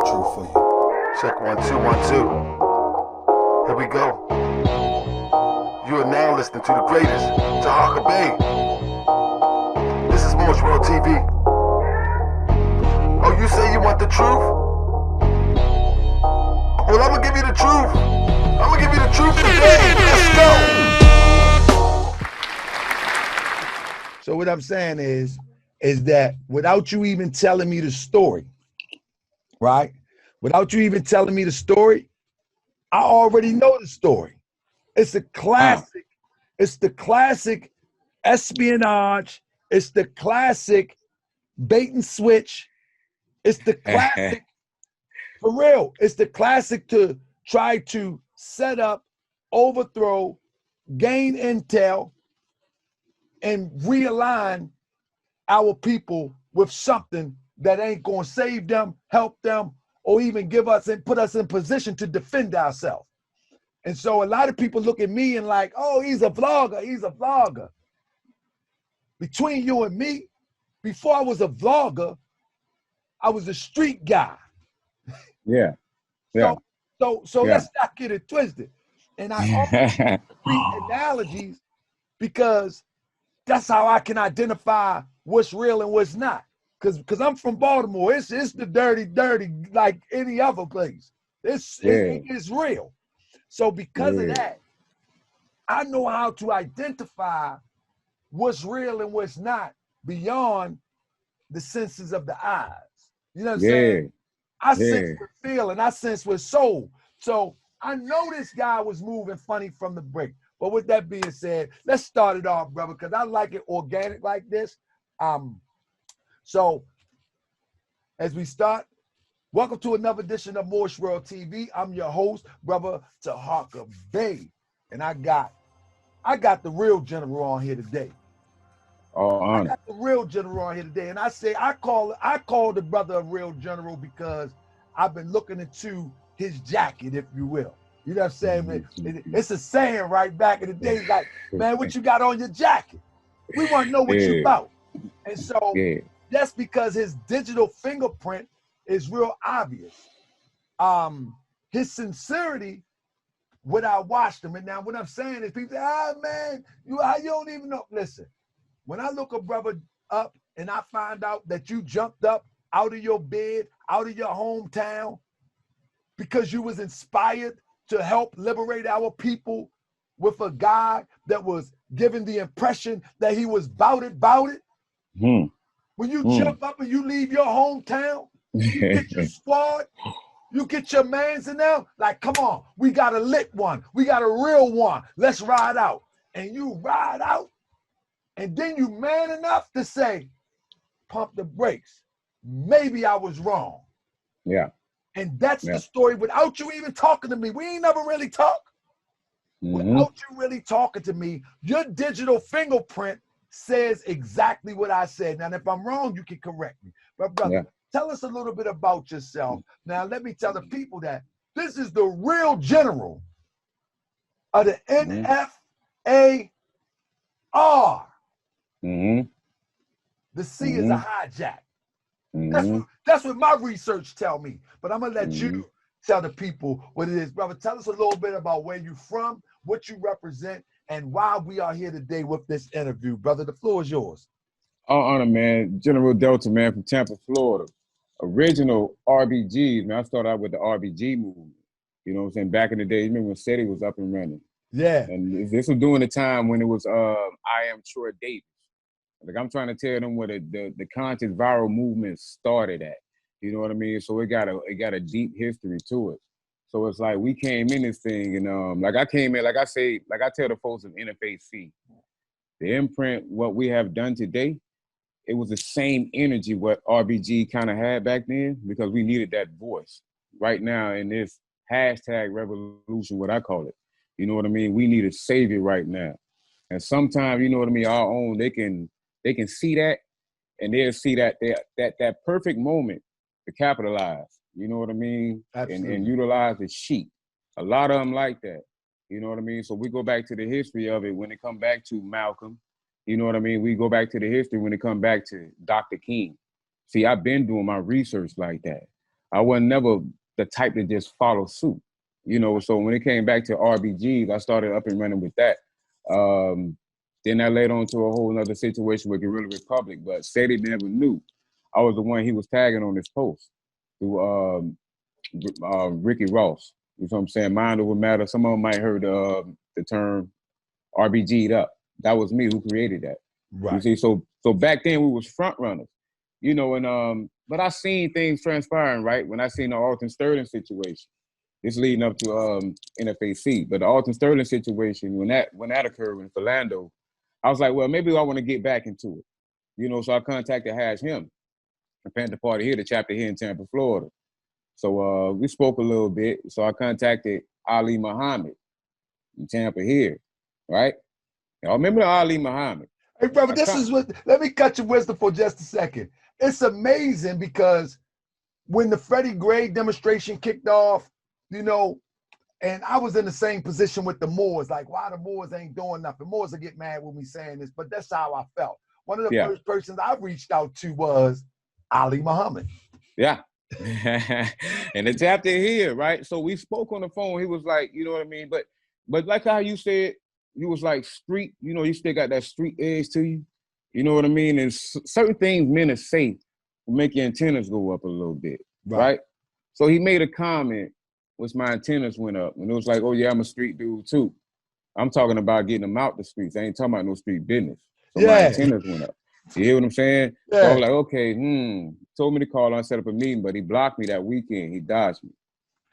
truth for you. Check 1 2 1 2. Here we go. You are now listening to the greatest, Taharkabey. This is Moorish World TV. Oh, you say you want the truth? Well, I'm gonna give you the truth. I'm gonna give you the truth today. Let's go. So what I'm saying is that without you even telling me the story, right? Without you even telling me the story, I already know the story. It's a classic. It's the classic espionage. It's the classic bait and switch. It's the classic, for real. It's the classic to try to set up, overthrow, gain intel, and realign our people with something that ain't gonna save them, help them, or even give us and put us in position to defend ourselves. And so a lot of people look at me and like, oh, he's a vlogger, he's a vlogger. Between you and me, before I was a vlogger, I was a street guy. Yeah. So let's not get it twisted. And I always use street analogies because that's how I can identify what's real and what's not. Because I'm from Baltimore. It's the dirty like any other place. It's real. So because of that, I know how to identify what's real and what's not beyond the senses of the eyes. You know what I'm saying? I sense with feel and I sense with soul. So I know this guy was moving funny from the break. But with that being said, let's start it off, brother, because I like it organic like this. So as we start, welcome to another edition of Moorish World TV. I'm your host, brother Taharkabey, and I got the real general on here today. I got the real general on here today, and I call the brother a real general because I've been looking into his jacket, if you will. You know what I'm saying, man? It's a saying right back in the day, like, man, what you got on your jacket? We want to know what you about. And so that's because his digital fingerprint is real obvious. His sincerity, when I watched him, and now what I'm saying is people say, man, you don't even know. Listen, when I look a brother up and I find out that you jumped up out of your bed, out of your hometown, because you was inspired to help liberate our people with a guy that was given the impression that he was bout it. When you jump up and you leave your hometown, you get your squad, you get your mans in there, like, come on, we got a lit one, we got a real one, let's ride out. And you ride out, and then you man enough to say, pump the brakes. Maybe I was wrong. Yeah. And that's the story without you even talking to me. We ain't never really talk. Without you really talking to me, your digital fingerprint says exactly what I said. Now, if I'm wrong, you can correct me. But brother, tell us a little bit about yourself. Now, let me tell the people that this is the real general of the NFAC. The C is a hijack. That's what my research tell me. But I'm gonna let you tell the people what it is, brother. Tell us a little bit about where you're from, what you represent, and why we are here today with this interview, brother. The floor is yours. All honor, man. General Delta, man, from Tampa, Florida. Original RBGs, man. I started out with the RBG movement. You know what I'm saying? Back in the day, you remember when SETI was up and running. Yeah. And this was during the time when it was I Am Troy Davis. Like, I'm trying to tell them where the conscious viral movement started at. You know what I mean? So it got a deep history to it. So it's like we came in this thing and like I came in, like I tell the folks of NFAC, the imprint, what we have done today, it was the same energy what RBG kind of had back then because we needed that voice. Right now in this hashtag revolution, what I call it, you know what I mean? We need a savior right now. And sometimes, you know what I mean, our own, they can see that and they'll see that perfect moment to capitalize, you know what I mean? And utilize the sheet. A lot of them like that, you know what I mean? So we go back to the history of it when it come back to Malcolm, you know what I mean? We go back to the history when it come back to Dr. King. See, I've been doing my research like that. I wasn't never the type to just follow suit. You know, so when it came back to RBGs, I started up and running with that. Then that led on to a whole other situation with Guerrilla Republic, but said he never knew. I was the one he was tagging on his post through Ricky Ross. You know what I'm saying? Mind over matter. Some of them might heard the term RBG'd up. That was me who created that. Right. You see, so back then we was front runners, you know, and but I seen things transpiring, right? When I seen the Alton Sterling situation, this leading up to NFAC, but the Alton Sterling situation, when that occurred in Philando, I was like, well, maybe I want to get back into it, you know. So I contacted him, the Panther Party here, the chapter here in Tampa, Florida. So we spoke a little bit. So I contacted Ali Muhammad in Tampa here, right? Y'all remember Ali Muhammad? Hey, brother, this is what, let me cut your wisdom for just a second. It's amazing because when the Freddie Gray demonstration kicked off, you know, and I was in the same position with the Moors, like, why the Moors ain't doing nothing? Moors will get mad with me saying this, but that's how I felt. One of the first persons I reached out to was Ali Muhammad. Yeah. And the chapter here, right? So we spoke on the phone. He was like, you know what I mean? But like how you said, he was like street, you know, you still got that street edge to you. You know what I mean? And certain things men are say will make your antennas go up a little bit, right? So he made a comment, which my antennas went up. And it was like, oh yeah, I'm a street dude too. I'm talking about getting them out the streets. I ain't talking about no street business. So my antennas went up. You hear what I'm saying? Yeah. So I was like, okay, told me to call and set up a meeting, but he blocked me that weekend. He dodged me.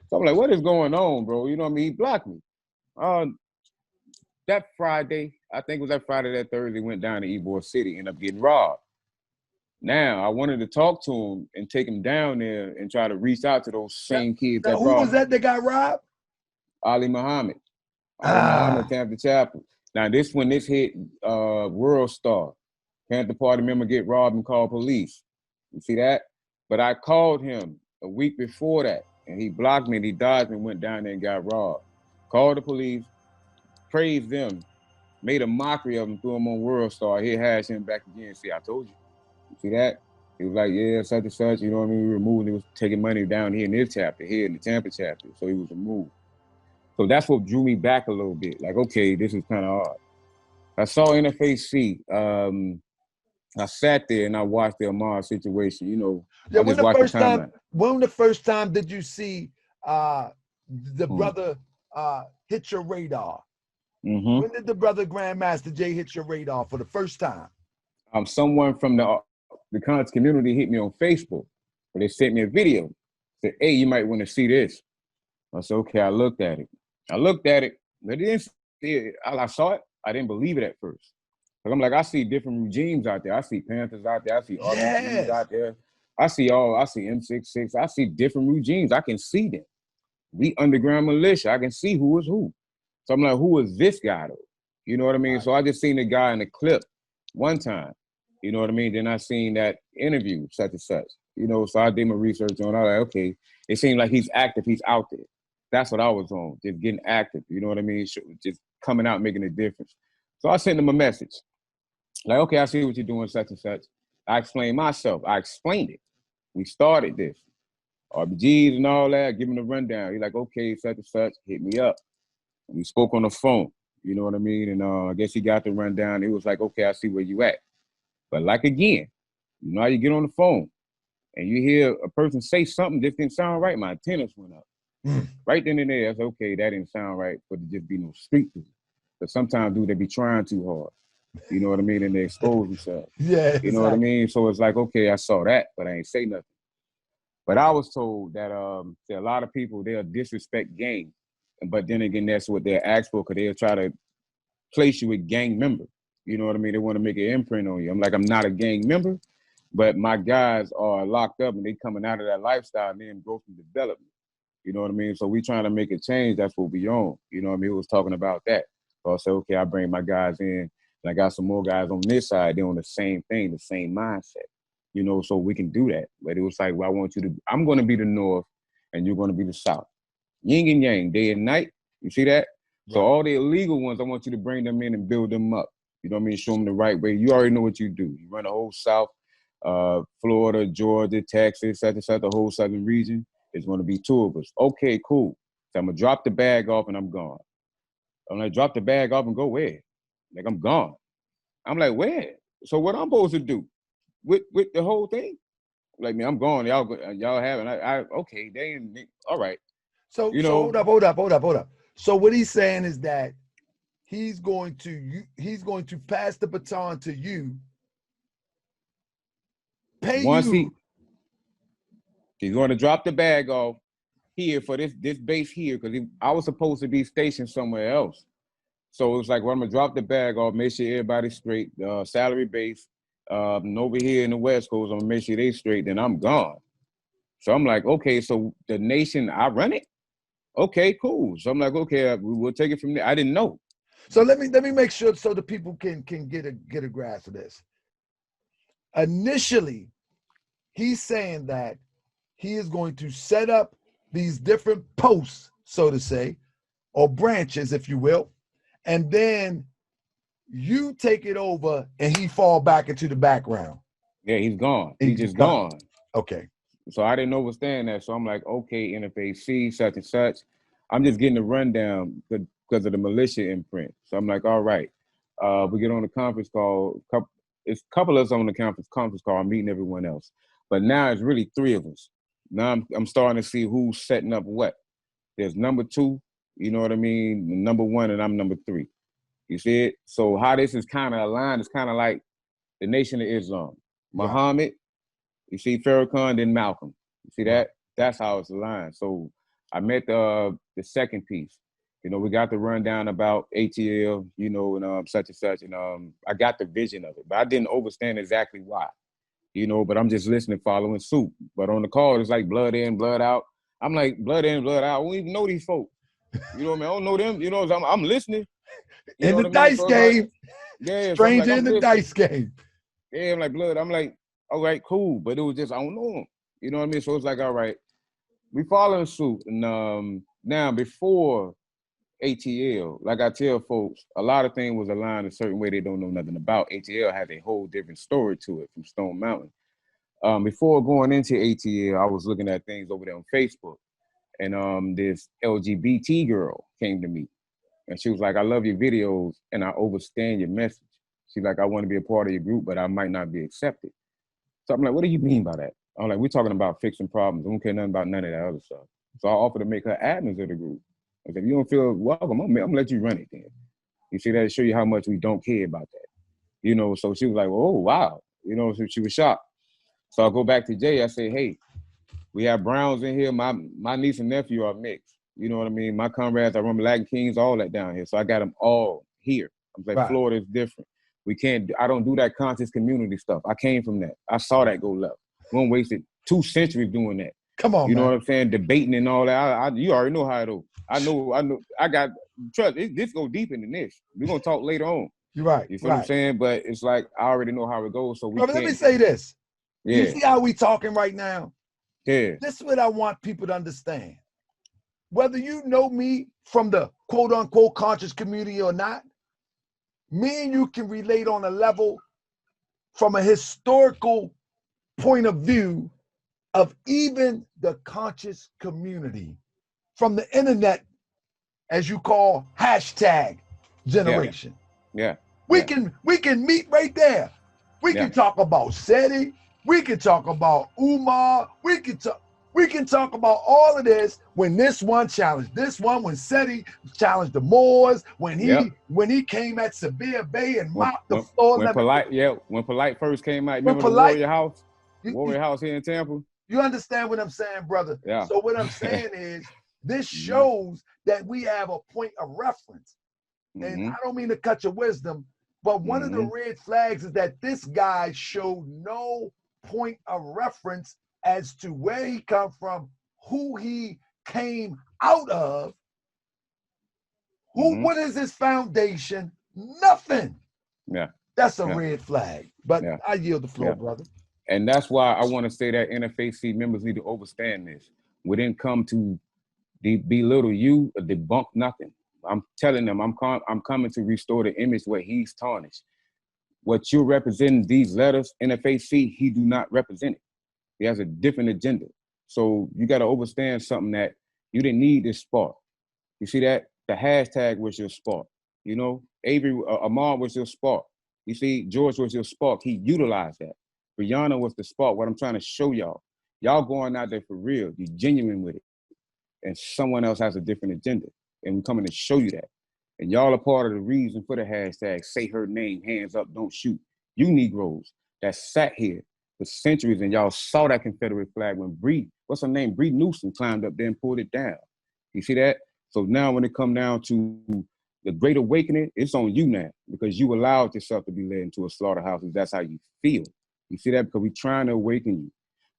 So I'm like, what is going on, bro? You know what I mean? He blocked me. That Friday, I think it was that Friday, that Thursday, went down to Ybor City, ended up getting robbed. Now, I wanted to talk to him and take him down there and try to reach out to those same kids that robbed. Who was that got robbed? Ali Muhammad. Ali Muhammad, Tampa Chapel. Now, this hit World Star. Panther Party member get robbed and call police. You see that? But I called him a week before that, and he blocked me, and he dodged me, went down there and got robbed. Called the police, praised them, made a mockery of him, threw him on World Star. He hashed him back again. See, I told you. You see that? He was like, yeah, such and such, you know what I mean? We removed, he was taking money down here in this chapter, here in the Tampa chapter. So he was removed. So that's what drew me back a little bit. Like, okay, this is kind of odd. I saw NFAC. I sat there and I watched the Amar situation, you know. Yeah, when the first time did you see the brother hit your radar? Mm-hmm. When did the brother Grandmaster Jay hit your radar for the first time? Someone from the content community hit me on Facebook, but they sent me a video. Said, hey, you might want to see this. I said, okay, I looked at it, but didn't see it. I saw it. I didn't believe it at first. But I'm like, I see different regimes out there. I see Panthers out there. I see RBGs out there. I see M66. I see different regimes. I can see them. We underground militia. I can see who is who. So I'm like, who is this guy though? You know what I mean? Right. So I just seen the guy in the clip one time. You know what I mean? Then I seen that interview, such and such. You know, so I did my research on it. I was like, okay, it seemed like he's active. He's out there. That's what I was on, just getting active. You know what I mean? Just coming out, making a difference. So I sent him a message. Like, okay, I see what you're doing, such and such. I explained myself. I explained it. We started this. RBGs and all that, give him the rundown. He's like, okay, such and such, hit me up. And we spoke on the phone. You know what I mean? And I guess he got the rundown. He was like, okay, I see where you at. But like, again, you know how you get on the phone and you hear a person say something that didn't sound right, my antennas went up. Right then and there, I said, okay, that didn't sound right, but it just be no street dude. But sometimes, dude, they be trying too hard. You know what I mean? And they expose themselves. Yeah. You know what I mean? So it's like, okay, I saw that, but I ain't say nothing. But I was told that a lot of people, they'll disrespect gang. But then again, that's what they'll ask for, because they'll try to place you with gang member. You know what I mean? They want to make an imprint on you. I'm like, I'm not a gang member, but my guys are locked up and they coming out of that lifestyle and then growth and development. You know what I mean? So we trying to make a change. That's what we on. You know what I mean? He was talking about that. So I said, okay, I bring my guys in. And I got some more guys on this side. They're on the same thing, the same mindset. You know, so we can do that. But it was like, well, I'm going to be the North and you're going to be the South. Yin and yang, day and night. You see that? Right. So all the illegal ones, I want you to bring them in and build them up. You know what I mean? Show them the right way. You already know what you do. You run the whole South. Florida, Georgia, Texas, such and such, the whole southern region. It's going to be 2 of us. Okay, cool. So I'm going to drop the bag off and I'm gone. I'm like, drop the bag off and go where? Like, I'm gone. I'm like, where? So what I'm supposed to do with the whole thing? Like, man, I'm gone. Y'all have it. Okay, all right. So You so know, hold up. So what he's saying is that he's going to pass the baton to you, pay once you. he's going to drop the bag off here for this base here, because I was supposed to be stationed somewhere else. So it was like, well, I'm gonna drop the bag off, make sure everybody's straight, salary base. And over here in the West Coast, I'm gonna make sure they straight, then I'm gone. So I'm like, okay, so the nation, I run it? Okay, cool. So I'm like, okay, we'll take it from there. I didn't know. So let me make sure so the people can get a grasp of this. Initially, he's saying that he is going to set up these different posts, so to say, or branches, if you will, and then you take it over and he fall back into the background. Yeah, he's gone. He's just gone. gone. Okay. So I didn't understand that. So I'm like, okay, NFAC, such and such. I'm just getting the rundown because of the militia imprint. So I'm like, all right. We get on the conference call. It's a couple of us on the conference call. I'm meeting everyone else. But now it's really 3 of us. Now I'm starting to see who's setting up what. There's number 2, you know what I mean? Number 1, and I'm number 3. You see it? So how this is kind of aligned, it's kind of like the Nation of Islam. Muhammad, you see Farrakhan, then Malcolm. You see that? That's how it's aligned. So I met the second piece. You know, we got the rundown about ATL, you know, and such and such. And I got the vision of it, but I didn't understand exactly why. You know, but I'm just listening, following suit. But on the call, it's like blood in, blood out. I'm like, blood in, blood out. I don't even know these folks. You know what I mean? I don't know them. You know, I'm listening. You In know the what I mean? dice game. Like, yeah, so Stranger I'm in the listening. dice game. Yeah, I'm like, blood. I'm like, all right, cool. But it was just, I don't know him. You know what I mean? So it's like, all right, we following suit. And now before ATL, like I tell folks, a lot of things was aligned a certain way they don't know nothing about. ATL has a whole different story to it from Stone Mountain. Before going into ATL, I was looking at things over there on Facebook. And this LGBT girl came to me. And she was like, I love your videos and I understand your message. She's like, I want to be a part of your group, but I might not be accepted. So I'm like, what do you mean by that? I'm like, we're talking about fixing problems. I don't care nothing about none of that other stuff. So I offered to make her admins of the group. I said, if you don't feel welcome, I'm gonna let you run it then. You see that to show you how much we don't care about that. You know, so she was like, oh, wow. You know, so she was shocked. So I go back to Jay, I say, hey, we have Browns in here. My niece and nephew are mixed. You know what I mean? My comrades, I remember Latin Kings, all that down here. So I got them all here. I'm like, Florida is different. I don't do that conscious community stuff. I came from that. I saw that go left. We don't wasted 2 centuries doing that. Come on, you know man. what I'm saying? Debating and all that. You already know how it is. I know. I got, trust, this go deeper than this. We're going to talk later on. You're right. You feel what I'm saying? But it's like, I already know how it goes. So let me say this. Yeah. You see how we talking right now? Yeah. This is what I want people to understand. Whether you know me from the quote unquote conscious community or not, me and you can relate on a level from a historical point of view of even the conscious community from the internet, as you call hashtag generation. Yeah. We can meet right there. We can talk about SETI. We can talk about Umar. We can talk about all of this when this one challenged this one, when SETI challenged the Moors, when he came at Severe Bay and mopped the floor. When Polite first came out, remember the Warrior House? Warrior House here in Tampa? You understand what I'm saying, brother? Yeah. So what I'm saying is this shows that we have a point of reference. And I don't mean to cut your wisdom, but one of the red flags is that this guy showed no point of reference as to where he come from, who he came out of, what is his foundation? Nothing. Yeah. That's a red flag. But I yield the floor, brother. And that's why I want to say that NFAC members need to understand this. We didn't come to belittle you or debunk nothing. I'm telling them I'm coming to restore the image where he's tarnished. what you're representing, these letters, NFAC, he do not represent it. He has a different agenda. So you got to understand something that you didn't need this spark. You see that? The hashtag was your spark. You know, Avery, Amar was your spark. You see, George was your spark. He utilized that. Brianna was the spark. What I'm trying to show y'all, y'all going out there for real. You're genuine with it. And someone else has a different agenda. And we're coming to show you that. And y'all are part of the reason for the hashtag, say her name, hands up, don't shoot. You Negroes that sat here for centuries and y'all saw that Confederate flag when Bree, what's her name? Bree Newsom climbed up there and pulled it down. You see that? So now when it come down to the Great Awakening, it's on you now because you allowed yourself to be led into a slaughterhouse. That's how you feel. You see that? Because we're trying to awaken you.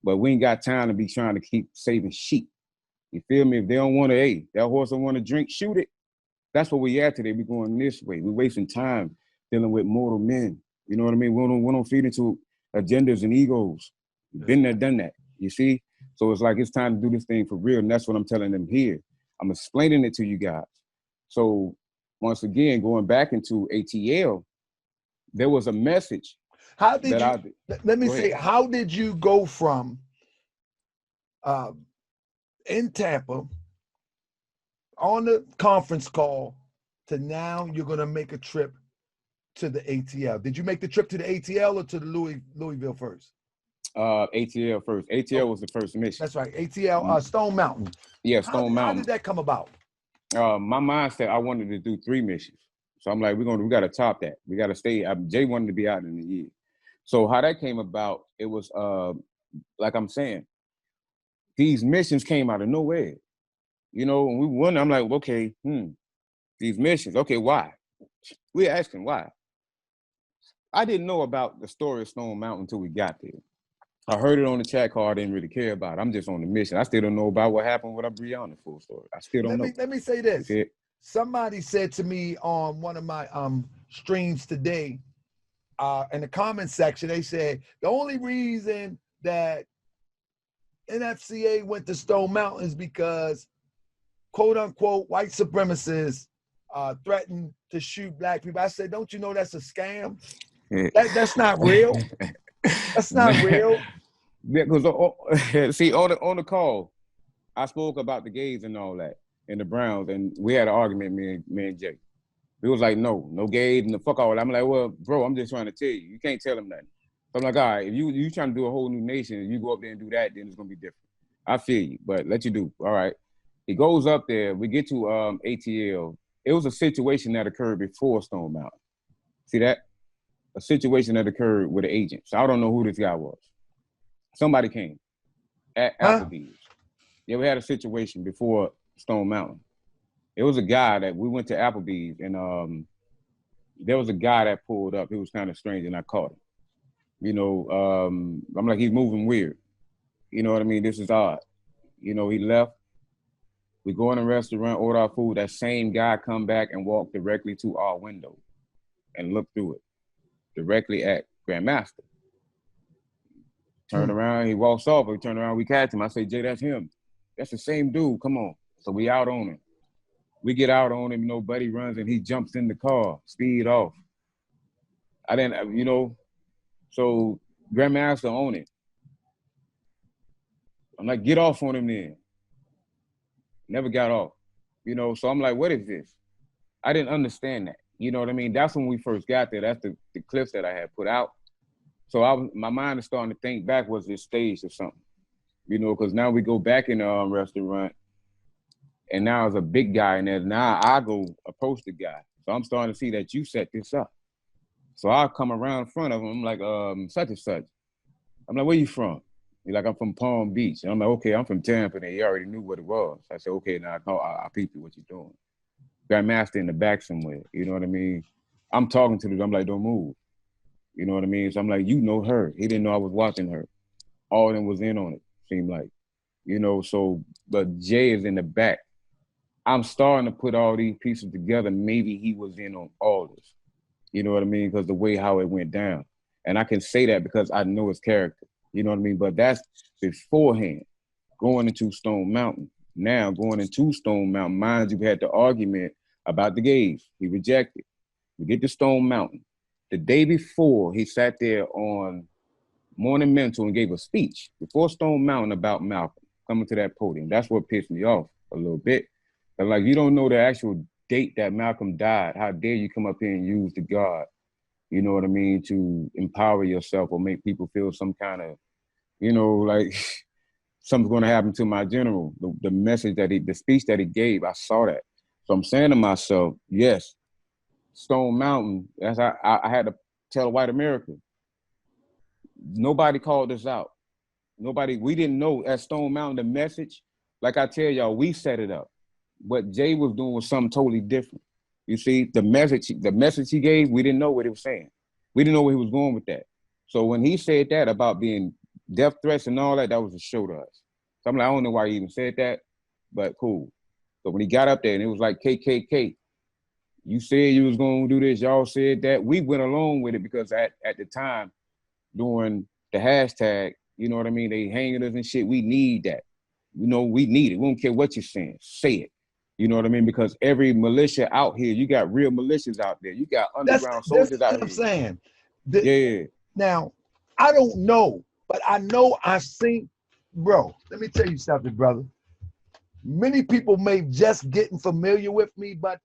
But we ain't got time to be trying to keep saving sheep. You feel me? If they don't want to, hey, that horse don't want to drink, shoot it. That's what we at today. We're going this way. We're wasting time dealing with mortal men. You know what I mean? We don't feed into agendas and egos. Been there, done that. You see? So it's like it's time to do this thing for real. And that's what I'm telling them here. I'm explaining it to you guys. So once again, going back into ATL, there was a message. How did you, let me say, how did you go from in Tampa on the conference call to now you're going to make a trip to the ATL? Did you make the trip to the ATL or to the Louisville first? ATL first. ATL was the first mission. That's right. ATL, Stone Mountain. Yeah, Stone Mountain. How did that come about? My mindset, I wanted to do 3 missions. So I'm like, we got to top that. We got to stay. Jay wanted to be out in a year. So how that came about, it was, like I'm saying, these missions came out of nowhere. You know, and we won. I'm like, okay, these missions. Okay, why? We're asking why. I didn't know about the story of Stone Mountain until we got there. I heard it on the chat call. I didn't really care about it. I'm just on the mission. I still don't know about what happened with Brianna, full story. I still don't know. Let me say this. Okay. Somebody said to me on one of my streams today, in the comment section, they said the only reason that NFCA went to Stone Mountain is because, quote unquote, white supremacists threatened to shoot black people. I said, don't you know that's a scam? That's not real. That's not real. Because see, on the call, I spoke about the gays and all that, and the Browns, and we had an argument, me and Jay. We was like, no gays and the fuck all that. I'm like, well, bro, I'm just trying to tell you, you can't tell them nothing. So I'm like, all right, if you trying to do a whole new nation and you go up there and do that, then it's gonna be different. I feel you, but let you do. All right. He goes up there. We get to ATL. It was a situation that occurred before Stone Mountain. See that? A situation that occurred with an agent. So I don't know who this guy was. Somebody came at Applebee's. Yeah, we had a situation before Stone Mountain. It was a guy that we went to Applebee's, and there was a guy that pulled up. It was kind of strange, and I caught him. You know, I'm like, he's moving weird. You know what I mean? This is odd. You know, he left. We go in a restaurant, order our food. That same guy come back and walk directly to our window and look through it, directly at Grandmaster. Turn around, he walks off. We turn around, we catch him. I say, Jay, that's him. That's the same dude. Come on. So we out on him. We get out on him. You know, Buddy runs and he jumps in the car, speed off. I didn't, you know. So Grandmaster on it. I'm like, get off on him then. Never got off. You know, so I'm like, what is this? I didn't understand that. You know what I mean? That's when we first got there. That's the clips that I had put out. So my mind is starting to think back, was this staged or something? You know, because now we go back in the restaurant, and now there's a big guy in there. Now I go approach the guy. So I'm starting to see that you set this up. So I come around in front of him. I'm like, such and such. I'm like, where you from? He's like, I'm from Palm Beach. And I'm like, okay, I'm from Tampa. And he already knew what it was. I said, okay, now I peep you what you're doing. Grandmaster in the back somewhere. You know what I mean? I'm talking to them. I'm like, don't move. You know what I mean? So I'm like, you know her. He didn't know I was watching her. All of them was in on it, seemed like. You know, so, but Jay is in the back. I'm starting to put all these pieces together. Maybe he was in on all this. You know what I mean? Because the way how it went down. And I can say that because I know his character. You know what I mean? But that's beforehand, going into Stone Mountain. Now, going into Stone Mountain, mind you, we had the argument about the gays. He rejected. We get to Stone Mountain. The day before, he sat there on Morning Mental and gave a speech before Stone Mountain about Malcolm coming to that podium. That's what pissed me off a little bit. But like, you don't know the actual date that Malcolm died. How dare you come up here and use the God, you know what I mean, to empower yourself or make people feel some kind of, you know, like something's going to happen to my general. The message that the speech that he gave, I saw that. So I'm saying to myself, yes, Stone Mountain, as I had to tell white America, nobody called us out. We didn't know at Stone Mountain the message. Like I tell y'all, we set it up. What Jay was doing was something totally different. You see, the message he gave, we didn't know what he was saying. We didn't know where he was going with that. So when he said that about being death threats and all that, that was a show to us. So I'm like, I don't know why he even said that, but cool. So when he got up there and it was like KKK, you said you was going to do this, y'all said that. We went along with it because at the time, during the hashtag, you know what I mean, they hanging us and shit, we need that. You know, we need it. We don't care what you're saying. Say it. You know what I mean? Because every militia out here, you got real militias out there. You got underground soldiers out here. That's what I'm saying. Yeah. Now, I don't know, but I know I've seen, bro, let me tell you something, brother. Many people may just getting familiar with me, but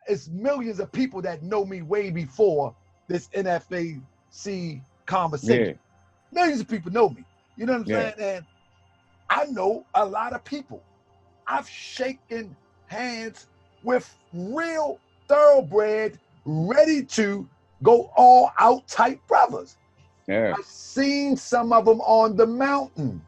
it's millions of people that know me way before this NFAC conversation. Yeah. Millions of people know me. You know what I'm saying? And I know a lot of people. I've shaken hands with real thoroughbred, ready to go all out type brothers. Yeah. I've seen some of them on the mountain.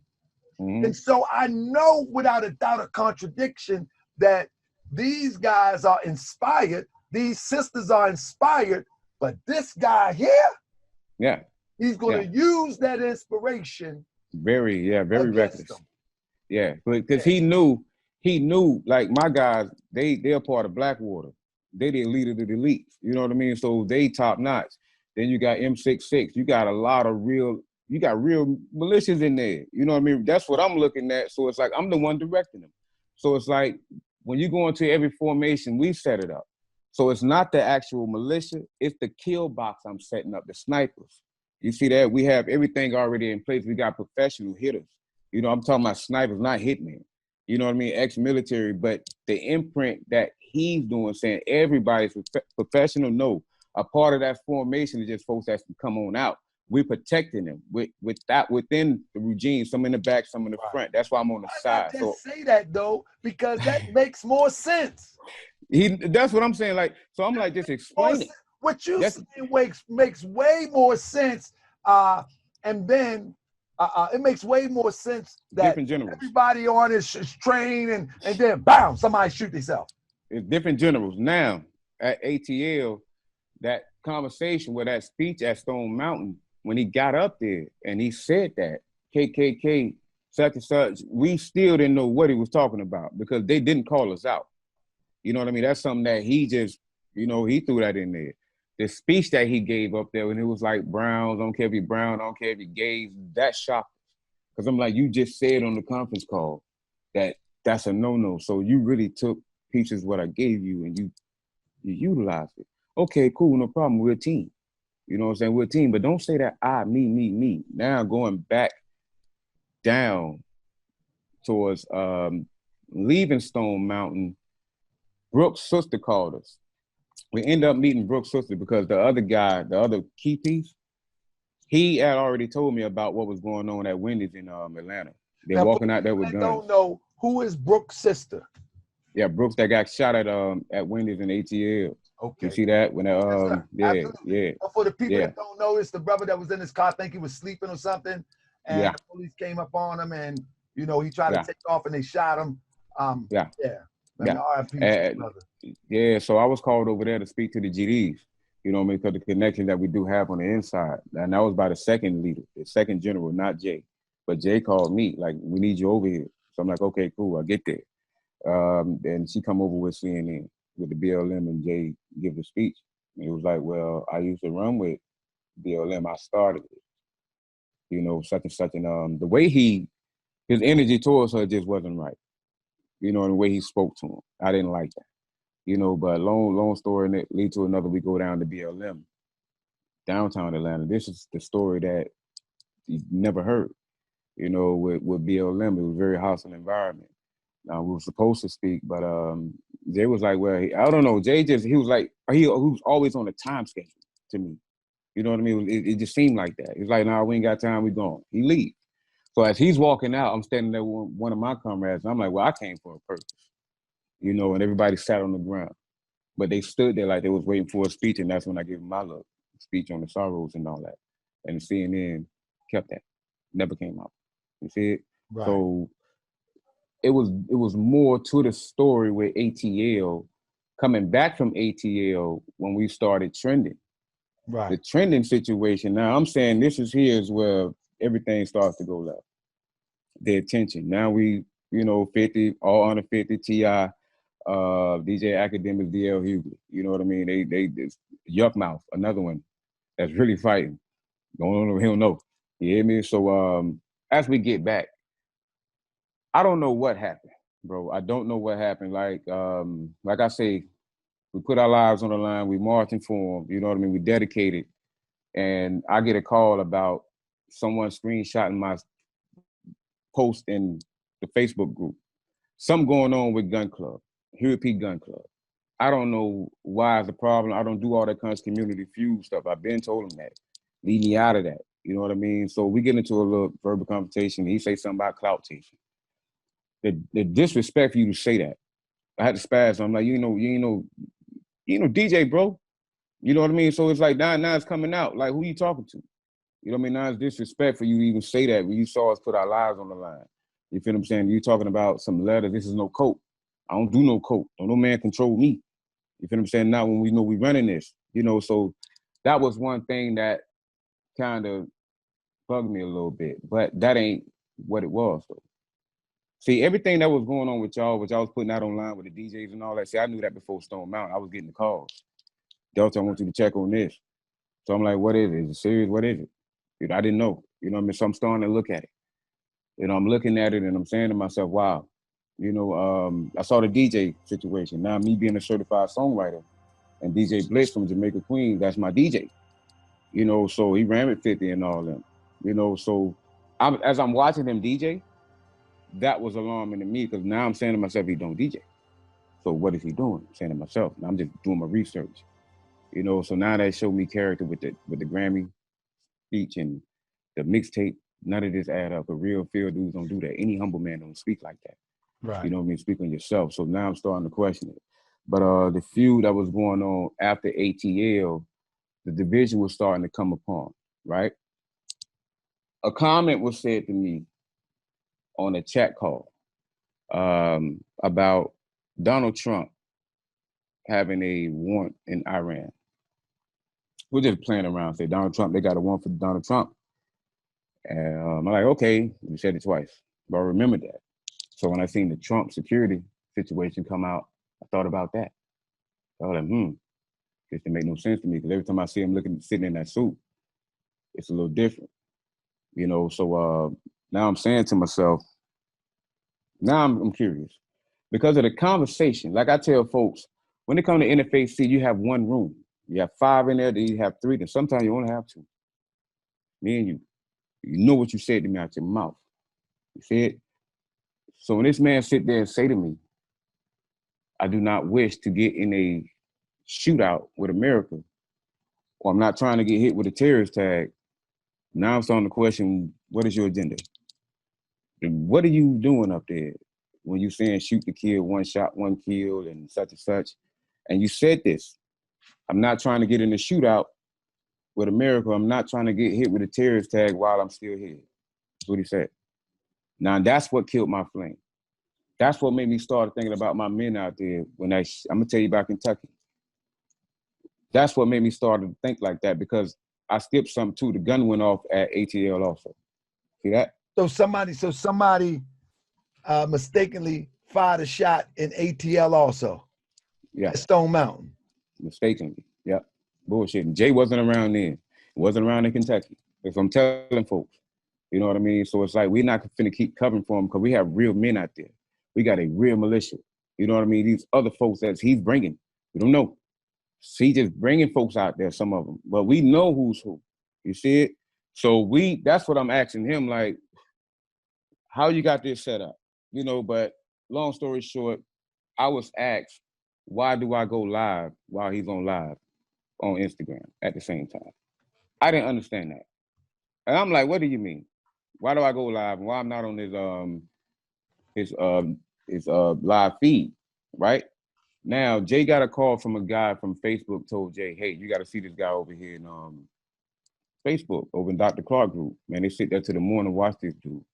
Mm-hmm. And so I know without a doubt a contradiction that these guys are inspired, these sisters are inspired, but this guy here, he's going to use that inspiration. Very reckless. Them. Yeah, because he knew, like my guys, they're part of Blackwater. They the elite of the elites. You know what I mean? So they top notch. Then you got M66. You got a lot of real militias in there. You know what I mean? That's what I'm looking at. So it's like I'm the one directing them. So it's like when you go into every formation, we set it up. So it's not the actual militia, it's the kill box I'm setting up, the snipers. You see that? We have everything already in place. We got professional hitters. You know, I'm talking about snipers, not hitmen. You know what I mean? Ex-military, but the imprint that he's doing, saying everybody's professional, no. A part of that formation is just folks that can come on out. We're protecting them with that within the regime, some in the back, some in the front. That's why I'm on the side. I just say that though, because that makes more sense. That's what I'm saying. Like, so I'm like, just explain it. What you saying makes way more sense. And then it makes way more sense that everybody on is trained and then bam, somebody shoot themselves. It's different generals. Now at ATL, that conversation with that speech at Stone Mountain, when he got up there and he said that KKK, such and such, we still didn't know what he was talking about because they didn't call us out. You know what I mean? That's something that he just, you know, he threw that in there. The speech that he gave up there when it was like Browns, I don't care if you're brown, I don't care if you're gay, that shocked us. Because I'm like, you just said on the conference call that that's a no-no. So you really took pieces of what I gave you and you utilized it. Okay, cool, no problem, we're a team. You know what I'm saying? We're a team, but don't say that me. Now going back down towards leaving Stone Mountain, Brooke's sister called us. We end up meeting Brooke's sister because the other guy, the other key piece, he had already told me about what was going on at Wendy's in Atlanta. They're walking out there with guns. I don't know, who is Brooke's sister? Yeah, Brooks that got shot at Wendy's in ATL. Okay. You see that? When yeah. But for the people that don't know, it's the brother that was in his car. I think he was sleeping or something. And the police came up on him and, you know, he tried to take off and they shot him. So I was called over there to speak to the GDs, you know what I mean, because the connection that we do have on the inside. And that was by the second leader, the second general, not Jay. But Jay called me, like, we need you over here. So I'm like, okay, cool, I'll get there. And she come over with CNN, with the BLM, and Jay give the speech. And he was like, well, I used to run with BLM. I started it. You know, such and such. And the way his energy towards her just wasn't right. You know, and the way he spoke to him. I didn't like that. You know, but long story, and it lead to another, we go down to BLM. downtown Atlanta. This is the story that you never heard. You know, with BLM, it was a very hostile environment. We were supposed to speak, but Jay was like, well, I don't know. Jay he was like, he was always on a time schedule to me. You know what I mean? It just seemed like that. It's like, nah, we ain't got time, we gone. He leave. So as he's walking out, I'm standing there with one of my comrades, and I'm like, well, I came for a purpose. You know, and everybody sat on the ground. But they stood there like they was waiting for a speech, and that's when I gave them my little speech on the sorrows and all that. And the CNN kept that. Never came out. You see it? Right. So it was more to the story with ATL, coming back from ATL when we started trending. Right. The trending situation, now I'm saying this is where everything starts to go left. The attention. Now we, 50, all under 50, T.I., DJ Academics, DL Hughley. You know what I mean? They Yuck Mouth, another one that's really fighting. He don't know. You hear me? So as we get back, I don't know what happened, bro. I don't know what happened. Like I say, we put our lives on the line. We marching for them. You know what I mean? We dedicated. And I get a call about someone screenshotting my post in the Facebook group. Something going on with Gun Club, Repeat Gun Club. I don't know why it's a problem. I don't do all that kind of community feud stuff. I've been told him that. Leave me out of that. You know what I mean? So we get into a little verbal conversation. He say something about clout chasing. The disrespect for you to say that. I had to spaz. I'm like, you know, DJ, bro. You know what I mean? So it's like, now it's coming out. Like, who you talking to? You know what I mean? Now it's disrespect for you to even say that when you saw us put our lives on the line. You feel what I'm saying? You talking about some letters. This is no coke. I don't do no coke. Don't no man control me. You feel what I'm saying? Now when we know we running this, so that was one thing that kind of bugged me a little bit. But that ain't what it was, though. See, everything that was going on with y'all, which I was putting out online with the DJs and all that, see, I knew that before Stone Mountain. I was getting the calls. Delta, I want you to check on this. So I'm like, what is it? Is it serious? What is it? I didn't know. You know what I mean? So I'm starting to look at it. I'm looking at it and I'm saying to myself, wow. I saw the DJ situation. Now me being a certified songwriter and DJ Bliss from Jamaica Queen, that's my DJ. So he ran with 50 and all them. So as I'm watching him DJ, that was alarming to me because now I'm saying to myself, he don't DJ. So what is he doing? I'm saying to myself, and I'm just doing my research. So now that showed me character with the Grammy speech and the mixtape. None of this add up. A real field dudes don't do that. Any humble man don't speak like that. Right. You know what I mean? Speak on yourself. So now I'm starting to question it. But the feud that was going on after ATL, the division was starting to come upon, right? A comment was said to me on a chat call about Donald Trump having a warrant in Iran. We're just playing around. Say Donald Trump, they got a warrant for Donald Trump. And I'm like, okay, you said it twice, but I remembered that. So when I seen the Trump security situation come out, I thought about that. I was like, this didn't make no sense to me because every time I see him sitting in that suit, it's a little different, So now I'm saying to myself, now I'm curious because of the conversation. Like I tell folks, when it comes to NFAC, you have one room. You have 5 in there, then you have 3, then sometimes you only have 2. Me and you. You know what you said to me out your mouth. You see it? So when this man sit there and say to me, I do not wish to get in a shootout with America, or I'm not trying to get hit with a terrorist tag, now I'm starting to question, what is your agenda? What are you doing up there when you saying shoot to kill, 1 shot, 1 kill, and such? And you said this, I'm not trying to get in a shootout with America. I'm not trying to get hit with a terrorist tag while I'm still here. That's what he said. Now that's what killed my flame. That's what made me start thinking about my men out there when I'm gonna tell you about Kentucky. That's what made me start to think like that because I skipped something too. The gun went off at ATL also. See that? So somebody mistakenly fired a shot in ATL also. Yeah. At Stone Mountain. Mistakenly. Yep. Bullshitting. Jay wasn't around then. He wasn't around in Kentucky. If I'm telling folks, you know what I mean? So it's like we're not finna keep covering for him because we have real men out there. We got a real militia. You know what I mean? These other folks that he's bringing, we don't know. He just bringing folks out there, some of them, but we know who's who. You see it? So that's what I'm asking him, like, how you got this set up? You know, but long story short, I was asked, why do I go live while he's on live on Instagram at the same time? I didn't understand that. And I'm like, what do you mean? Why do I go live? Why I'm not on his live feed, right? Now, Jay got a call from a guy from Facebook, told Jay, hey, you got to see this guy over here in Facebook, over in Dr. Clark group. Man, they sit there to the morning, watch this dude.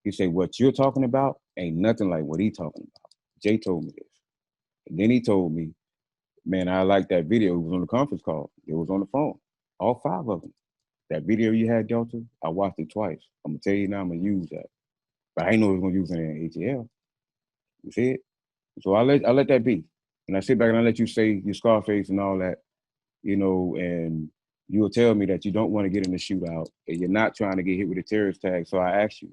He said, what you're talking about ain't nothing like what he talking about. Jay told me this. And then he told me, man, I like that video. It was on the conference call. It was on the phone. All 5 of them. That video you had, Delta, I watched it twice. I'm going to tell you now, I'm going to use that. But I didn't know I was going to use it in ATL. You see it? So I let that be. And I sit back and I let you say your Scarface and all that, you know, and you'll tell me that you don't want to get in the shootout and you're not trying to get hit with a terrorist tag. So I ask you,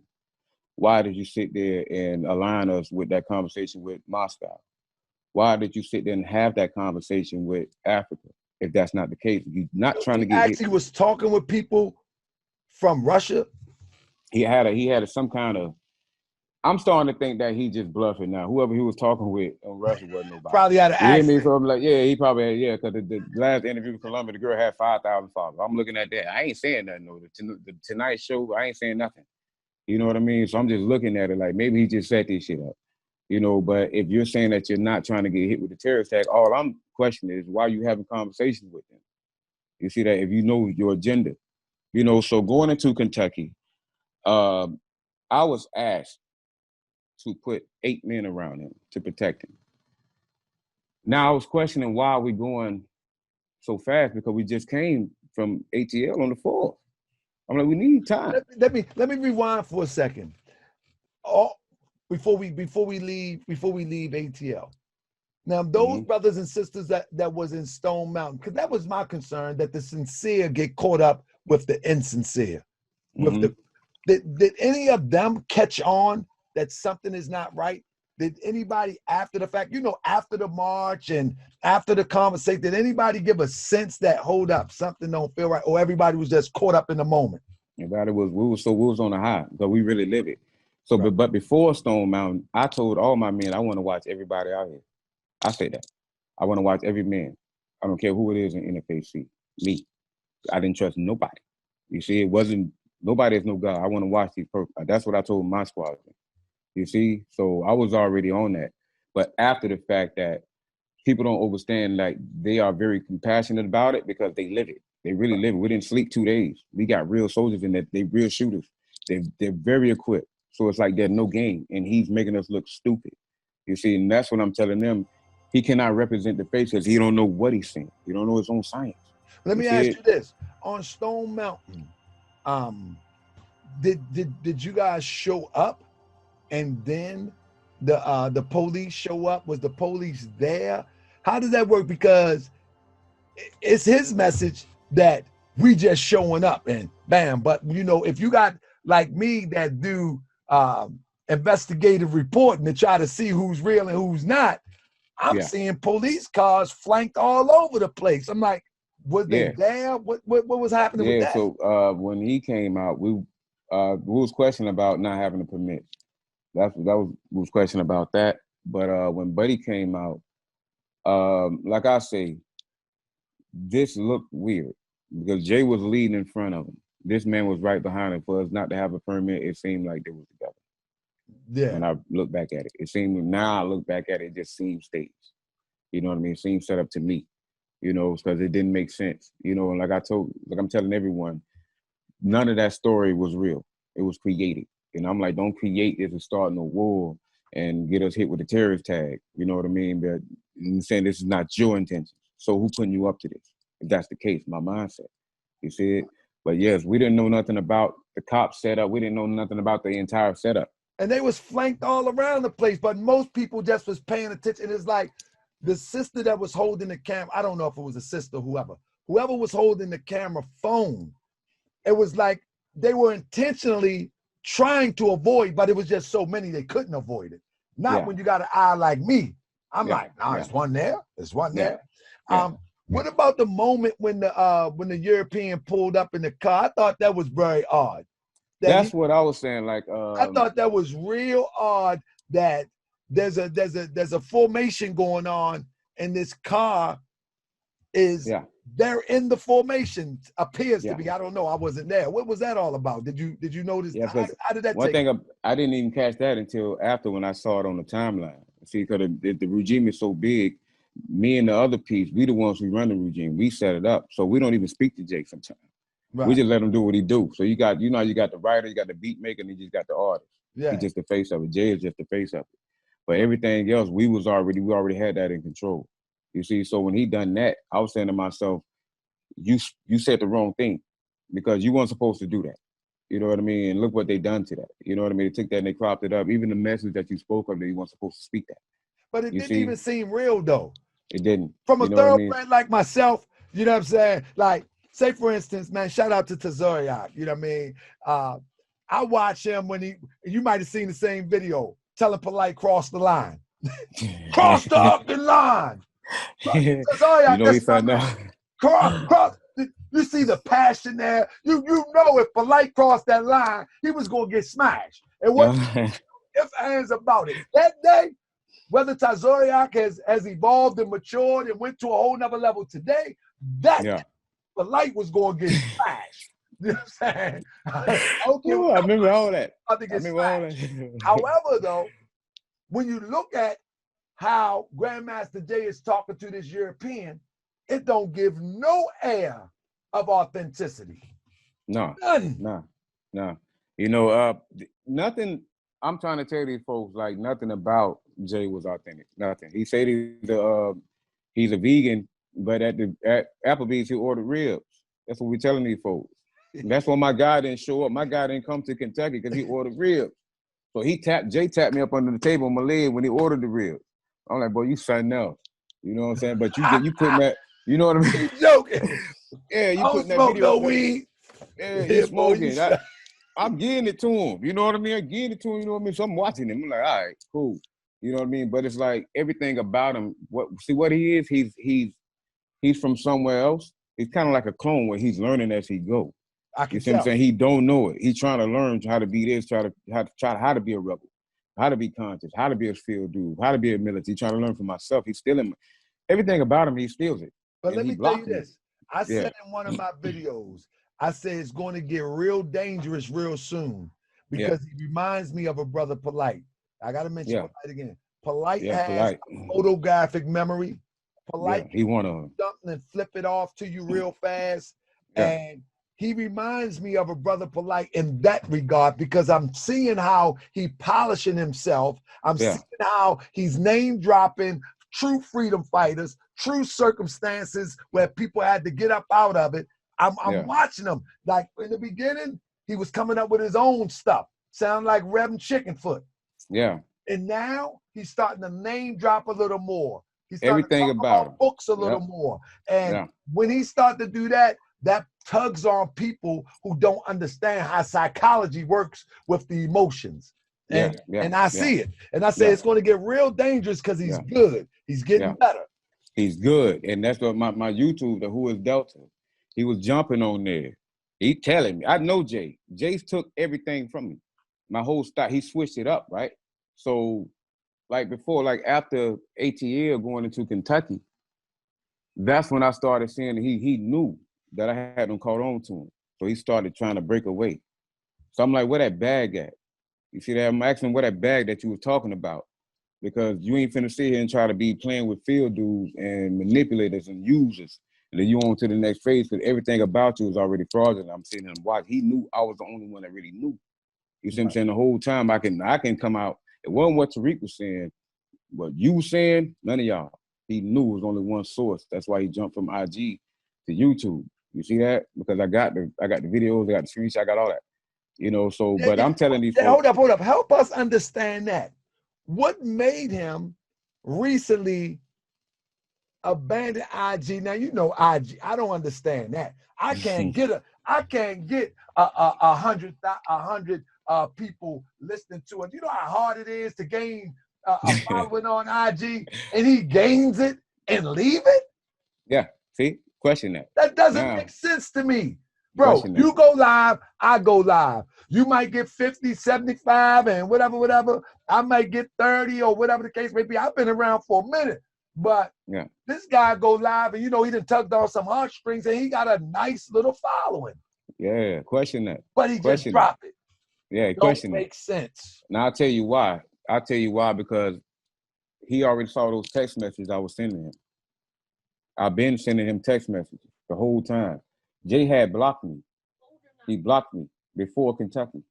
why did you sit there and align us with that conversation with Moscow? Why did you sit there and have that conversation with Africa? If that's not the case, you're not trying to get hit. Actually was talking with people from Russia. He had some kind of, I'm starting to think that he just bluffing now. Whoever he was talking with in Russia wasn't nobody. Probably had an accent. So I'm like, yeah, he probably had, yeah, because the last interview with Columbia, the girl had 5,000 followers. I'm looking at that. I ain't saying nothing, though. The Tonight Show, I ain't saying nothing. You know what I mean? So I'm just looking at it like maybe he just set this shit up. You know, but if you're saying that you're not trying to get hit with the terrorist tag, all I'm questioning is why you having conversations with them. You see that if you know your agenda. You know, so going into Kentucky, I was asked to put 8 men around him to protect him. Now I was questioning why are we going so fast, because we just came from ATL on the 4th. I'm like, we need time. Let me rewind for a second. Before we leave ATL. Now, those brothers and sisters that was in Stone Mountain, because that was my concern, that the sincere get caught up with the insincere. With did any of them catch on that something is not right? Did anybody after the fact, you know, after the march and after the conversation, did anybody give a sense that, hold up, something don't feel right, or everybody was just caught up in the moment? Everybody we was on a high, because we really live it. So, right. but before Stone Mountain, I told all my men, I want to watch everybody out here. I say that. I want to watch every man. I don't care who it is in NFAC. Me. I didn't trust nobody. You see, it wasn't, nobody is no God. I want to watch these people. That's what I told my squad. You see? So I was already on that. But after the fact that people don't understand, like, they are very compassionate about it because they live it. They really live it. We didn't sleep 2 days. We got real soldiers in there. They real shooters. They're very equipped. So it's like there's no game. And he's making us look stupid. You see, and that's what I'm telling them. He cannot represent the face because he don't know what he's saying. He don't know his own science. Let me ask you this. On Stone Mountain, did you guys show up and then the police show up? Was the police there? How does that work? Because it's his message that we just showing up and bam. But, you know, if you got like me that do investigative reporting to try to see who's real and who's not, I'm seeing police cars flanked all over the place. I'm like, was they there? What was happening with that? So when he came out, we was questioning about not having a permit. We was questioning about that. But when Buddy came out, like I say, this looked weird because Jay was leading in front of him. This man was right behind him. For us not to have a permit, it seemed like they was together. Yeah. When I look back at it, now I look back at it, it just seems staged. You know what I mean? It seems set up to me, you know, because it didn't make sense. You know, and like I'm telling everyone, none of that story was real. It was created. And I'm like, don't create this and start no war and get us hit with a terrorist tag. You know what I mean? But you're saying this is not your intention. So who putting you up to this? If that's the case, my mindset. You see it? But yes, we didn't know nothing about the cop setup. We didn't know nothing about the entire setup. And they was flanked all around the place, but most people just was paying attention. It's like the sister that was holding the camera, I don't know if it was a sister, whoever was holding the camera phone, it was like they were intentionally trying to avoid, but it was just so many they couldn't avoid it. Not when you got an eye like me. I'm like, nah, there's one there, there's one there. What about the moment when the European pulled up in the car? I thought that was very odd. That's what I was saying. Like, I thought that was real odd that there's a formation going on, and this car is they're in the formation. Appears to be. I don't know. I wasn't there. What was that all about? Did you notice? Yeah, how did that one take? thing I didn't even catch that until after when I saw it on the timeline. See, because the regime is so big. Me and the other piece, we the ones who run the regime. We set it up, so we don't even speak to Jake sometimes. Right. We just let him do what he do. So you got the writer, you got the beat maker, and you just got the artist. Yeah. He's just the face of it. Jay is just the face of it. But everything else, we already had that in control. You see, so when he done that, I was saying to myself, you said the wrong thing because you weren't supposed to do that. You know what I mean? And look what they done to that. You know what I mean? They took that and they cropped it up. Even the message that you spoke of, that you weren't supposed to speak that. But it didn't even seem real though. It didn't. From a thoroughbred like myself, you know what I'm saying? Like, say for instance, man, shout out to Taharkabey, you know what I mean? I watch him when you might have seen the same video, telling Polite cross the line. Cross the fucking line. Taharkabey, he found out. Cross. You see the passion there. You know if Polite crossed that line, he was gonna get smashed. And what if hands about it. That day, whether Taharkabey has evolved and matured and went to a whole nother level today, the light was going to get smashed. You know what I'm saying? I remember all that. However, though, when you look at how Grandmaster Jay is talking to this European, it don't give no air of authenticity. No. None. No. You know, nothing. I'm trying to tell these folks, like, nothing about Jay was authentic. Nothing. He said he's a vegan, but at Applebee's he ordered ribs. That's what we're telling these folks. And that's why my guy didn't show up. My guy didn't come to Kentucky because he ordered ribs. So Jay tapped me up under the table on my leg when he ordered the ribs. I'm like, boy, you something else. You know what I'm saying? But you putting that, you know what I mean? You joking. Yeah, you putting that video. No weed. Yeah, you smoking. I'm getting it to him. You know what I mean? I'm getting it to him, you know what I mean? So I'm watching him. I'm like, all right, cool. You know what I mean? But it's like everything about him, what he is, he's from somewhere else. He's kind of like a clone where he's learning as he go. You see what I'm saying? He don't know it. He's trying to learn how to be this, how to be a rebel, how to be conscious, how to be a field dude, how to be a military. He's trying to learn for myself. He's stealing everything about him. He steals it. But let me tell you this. I said in one of my videos, I said it's going to get real dangerous real soon because he reminds me of a brother Polite. I got to mention Polite again. Polite has photographic memory. Polite, he want to something and flip it off to you real fast. And he reminds me of a brother Polite in that regard because I'm seeing how he polishing himself. I'm seeing how he's name dropping true freedom fighters, true circumstances where people had to get up out of it. I'm watching him. Like in the beginning, he was coming up with his own stuff. Sound like Reverend Chickenfoot. Yeah. And now he's starting to name drop a little more. He's everything about books a little more. And when he started to do that, that tugs on people who don't understand how psychology works with the emotions. And I see it. And I say it's going to get real dangerous because he's good. He's getting better. He's good. And that's what my YouTube, the Who is Delta, he was jumping on there. He telling me, I know Jay. Jay's took everything from me. My whole style, he switched it up, right? So like before, like after ATL going into Kentucky, that's when I started seeing that he knew that I had him caught on to him. So he started trying to break away. So I'm like, where that bag at? You see that? I'm asking where that bag that you were talking about. Because you ain't finna sit here and try to be playing with field dudes and manipulators and users. And then you on to the next phase because everything about you is already fraudulent. I'm sitting here and watch. He knew I was the only one that really knew. You see what I'm saying? The whole time I can come out. It wasn't what Tariq was saying. What you were saying, none of y'all. He knew it was only one source. That's why he jumped from IG to YouTube. You see that? Because I got the videos, I got the screenshots, I got all that. You know, so but I'm telling these folks. Hold up. Help us understand that. What made him recently abandon IG? Now you know IG. I don't understand that. I can't get a hundred people listening to it. You know how hard it is to gain a following on IG, and he gains it and leave it. Yeah. See? Question that. That doesn't Now, make sense to me. Bro, question that. you go live, I go live. You might get 50, 75, and whatever. I might get 30 or whatever the case may be. I've been around for a minute. But Yeah. this guy go live and, you know, he done tugged on some heartstrings and he got a nice little following. Yeah, question that. But he just Question dropped it. Yeah, Don't question make that. sense. Now, I'll tell you why. Because he already saw those text messages I was sending him. I've been sending him text messages the whole time. Jay had blocked me. He blocked me before Kentucky.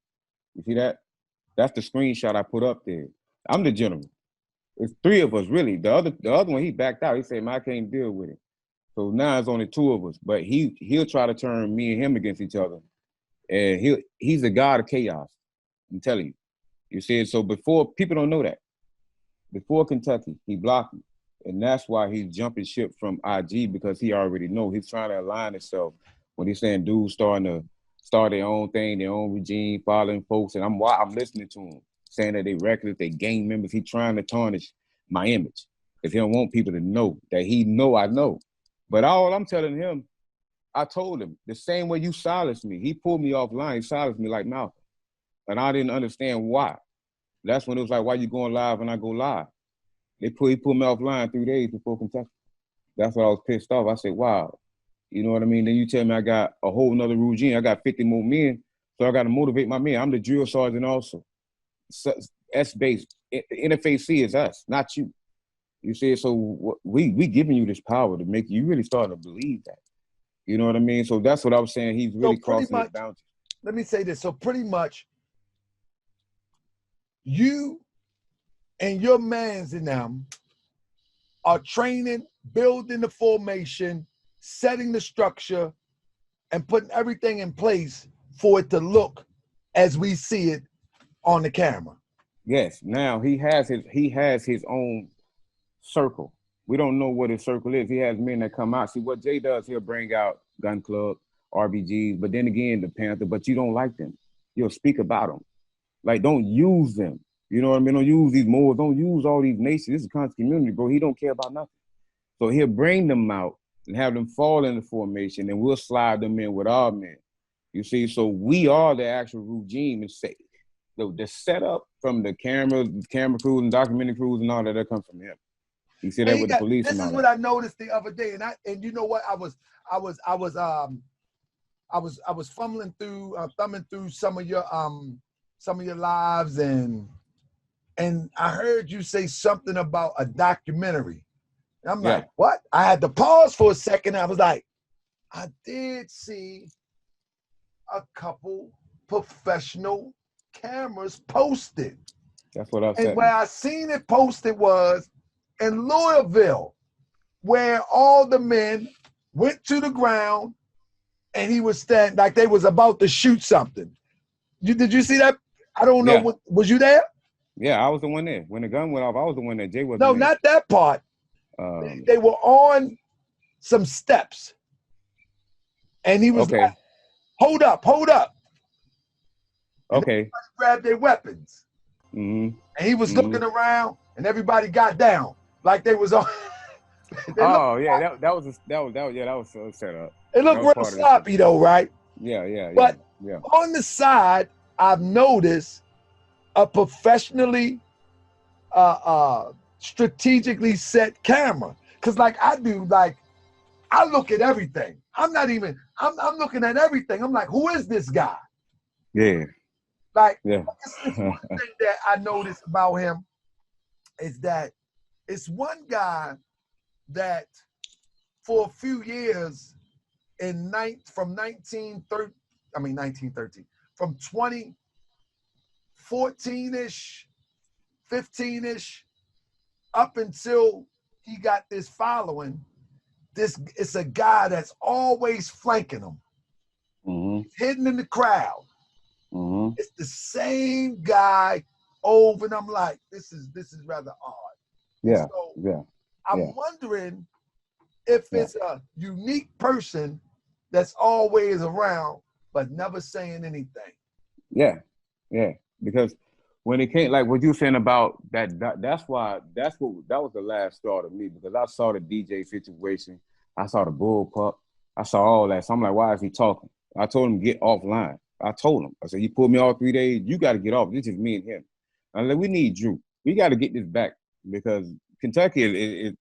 You see that? That's the screenshot I put up there. I'm the gentleman. It's three of us, really. The other one, he backed out. He said, man, I can't deal with it. So now it's only two of us. But he'll try to turn me and him against each other. And he's a god of chaos. I'm telling you. You see it? So before, people don't know that. Before Kentucky, he blocked me. And that's why he's jumping ship from IG, because he already know. He's trying to align himself when he's saying dudes starting to start their own thing, their own regime, following folks. And I'm listening to him, saying that they reckless, they gang members. He's trying to tarnish my image because he don't want people to know that he know I know. But all I'm telling him, I told him, the same way you silenced me, he pulled me offline, he silenced me like Malcolm. And I didn't understand why. That's when it was like, why you going live when I go live? He pulled me offline 3 days before Kentucky. That's what I was pissed off. I said, wow. You know what I mean? Then you tell me I got a whole nother regime. I got 50 more men, so I got to motivate my men. I'm the drill sergeant also. S-based. NFAC is us, not you. You see, so we giving you this power to make you really starting to believe that. You know what I mean? So that's what I was saying. He's really crossing his boundaries. Let me say this. So pretty much, you and your mans in them are training, building the formation, setting the structure, and putting everything in place for it to look as we see it on the camera. Yes. Now he has his own circle. We don't know what his circle is. He has men that come out. See what Jay does, he'll bring out Gun Club, RBGs, but then again, the Panther, but you don't like them. You'll speak about them. Like, don't use them. You know what I mean? Don't use these Moors. Don't use all these nations. This is a conscious community, bro. He don't care about nothing. So he'll bring them out and have them fall in the formation, and we'll slide them in with our men. You see, so we are the actual regime, and say the setup from the camera crews and documentary crews and all that comes from him. You see that with the police and all that. This is what I noticed the other day, and you know what? I was thumbing through some of your lives, and I heard you say something about a documentary. And I'm like, what? I had to pause for a second. I was like, I did see a couple professional cameras posted. That's what I said. And where I seen it posted was in Louisville, where all the men went to the ground and he was standing like they was about to shoot something. Did you see that? I don't know. Was you there? Yeah, I was the one there. When the gun went off, I was the one there. Jay wasn't No, there. not that part. They were on some steps. And he was like, hold up. And okay. Grabbed their weapons. Mm-hmm. And he was looking around and everybody got down like they was on. that was so set up. It looked real sloppy though, right? Yeah. But on the side, I've noticed a professionally strategically set camera. Cause like I look at everything. I'm looking at everything. I'm like, who is this guy? Yeah. Like, it's one thing that I noticed about him is that it's one guy that for a few years from 2014-ish, 15-ish, up until he got this following, it's a guy that's always flanking him. Mm-hmm. Hidden in the crowd. Mm-hmm. It's the same guy over, and I'm like, this is rather odd. Yeah. So I'm wondering if it's a unique person that's always around but never saying anything. Yeah. Because when it came, like what you were saying about that was the last straw to me, because I saw the DJ situation, I saw the bullpup. I saw all that. So I'm like, why is he talking? I told him, get offline. I told him. I said, you pulled me all 3 days. You got to get off. This is me and him. I said, we need Drew. We got to get this back because Kentucky, it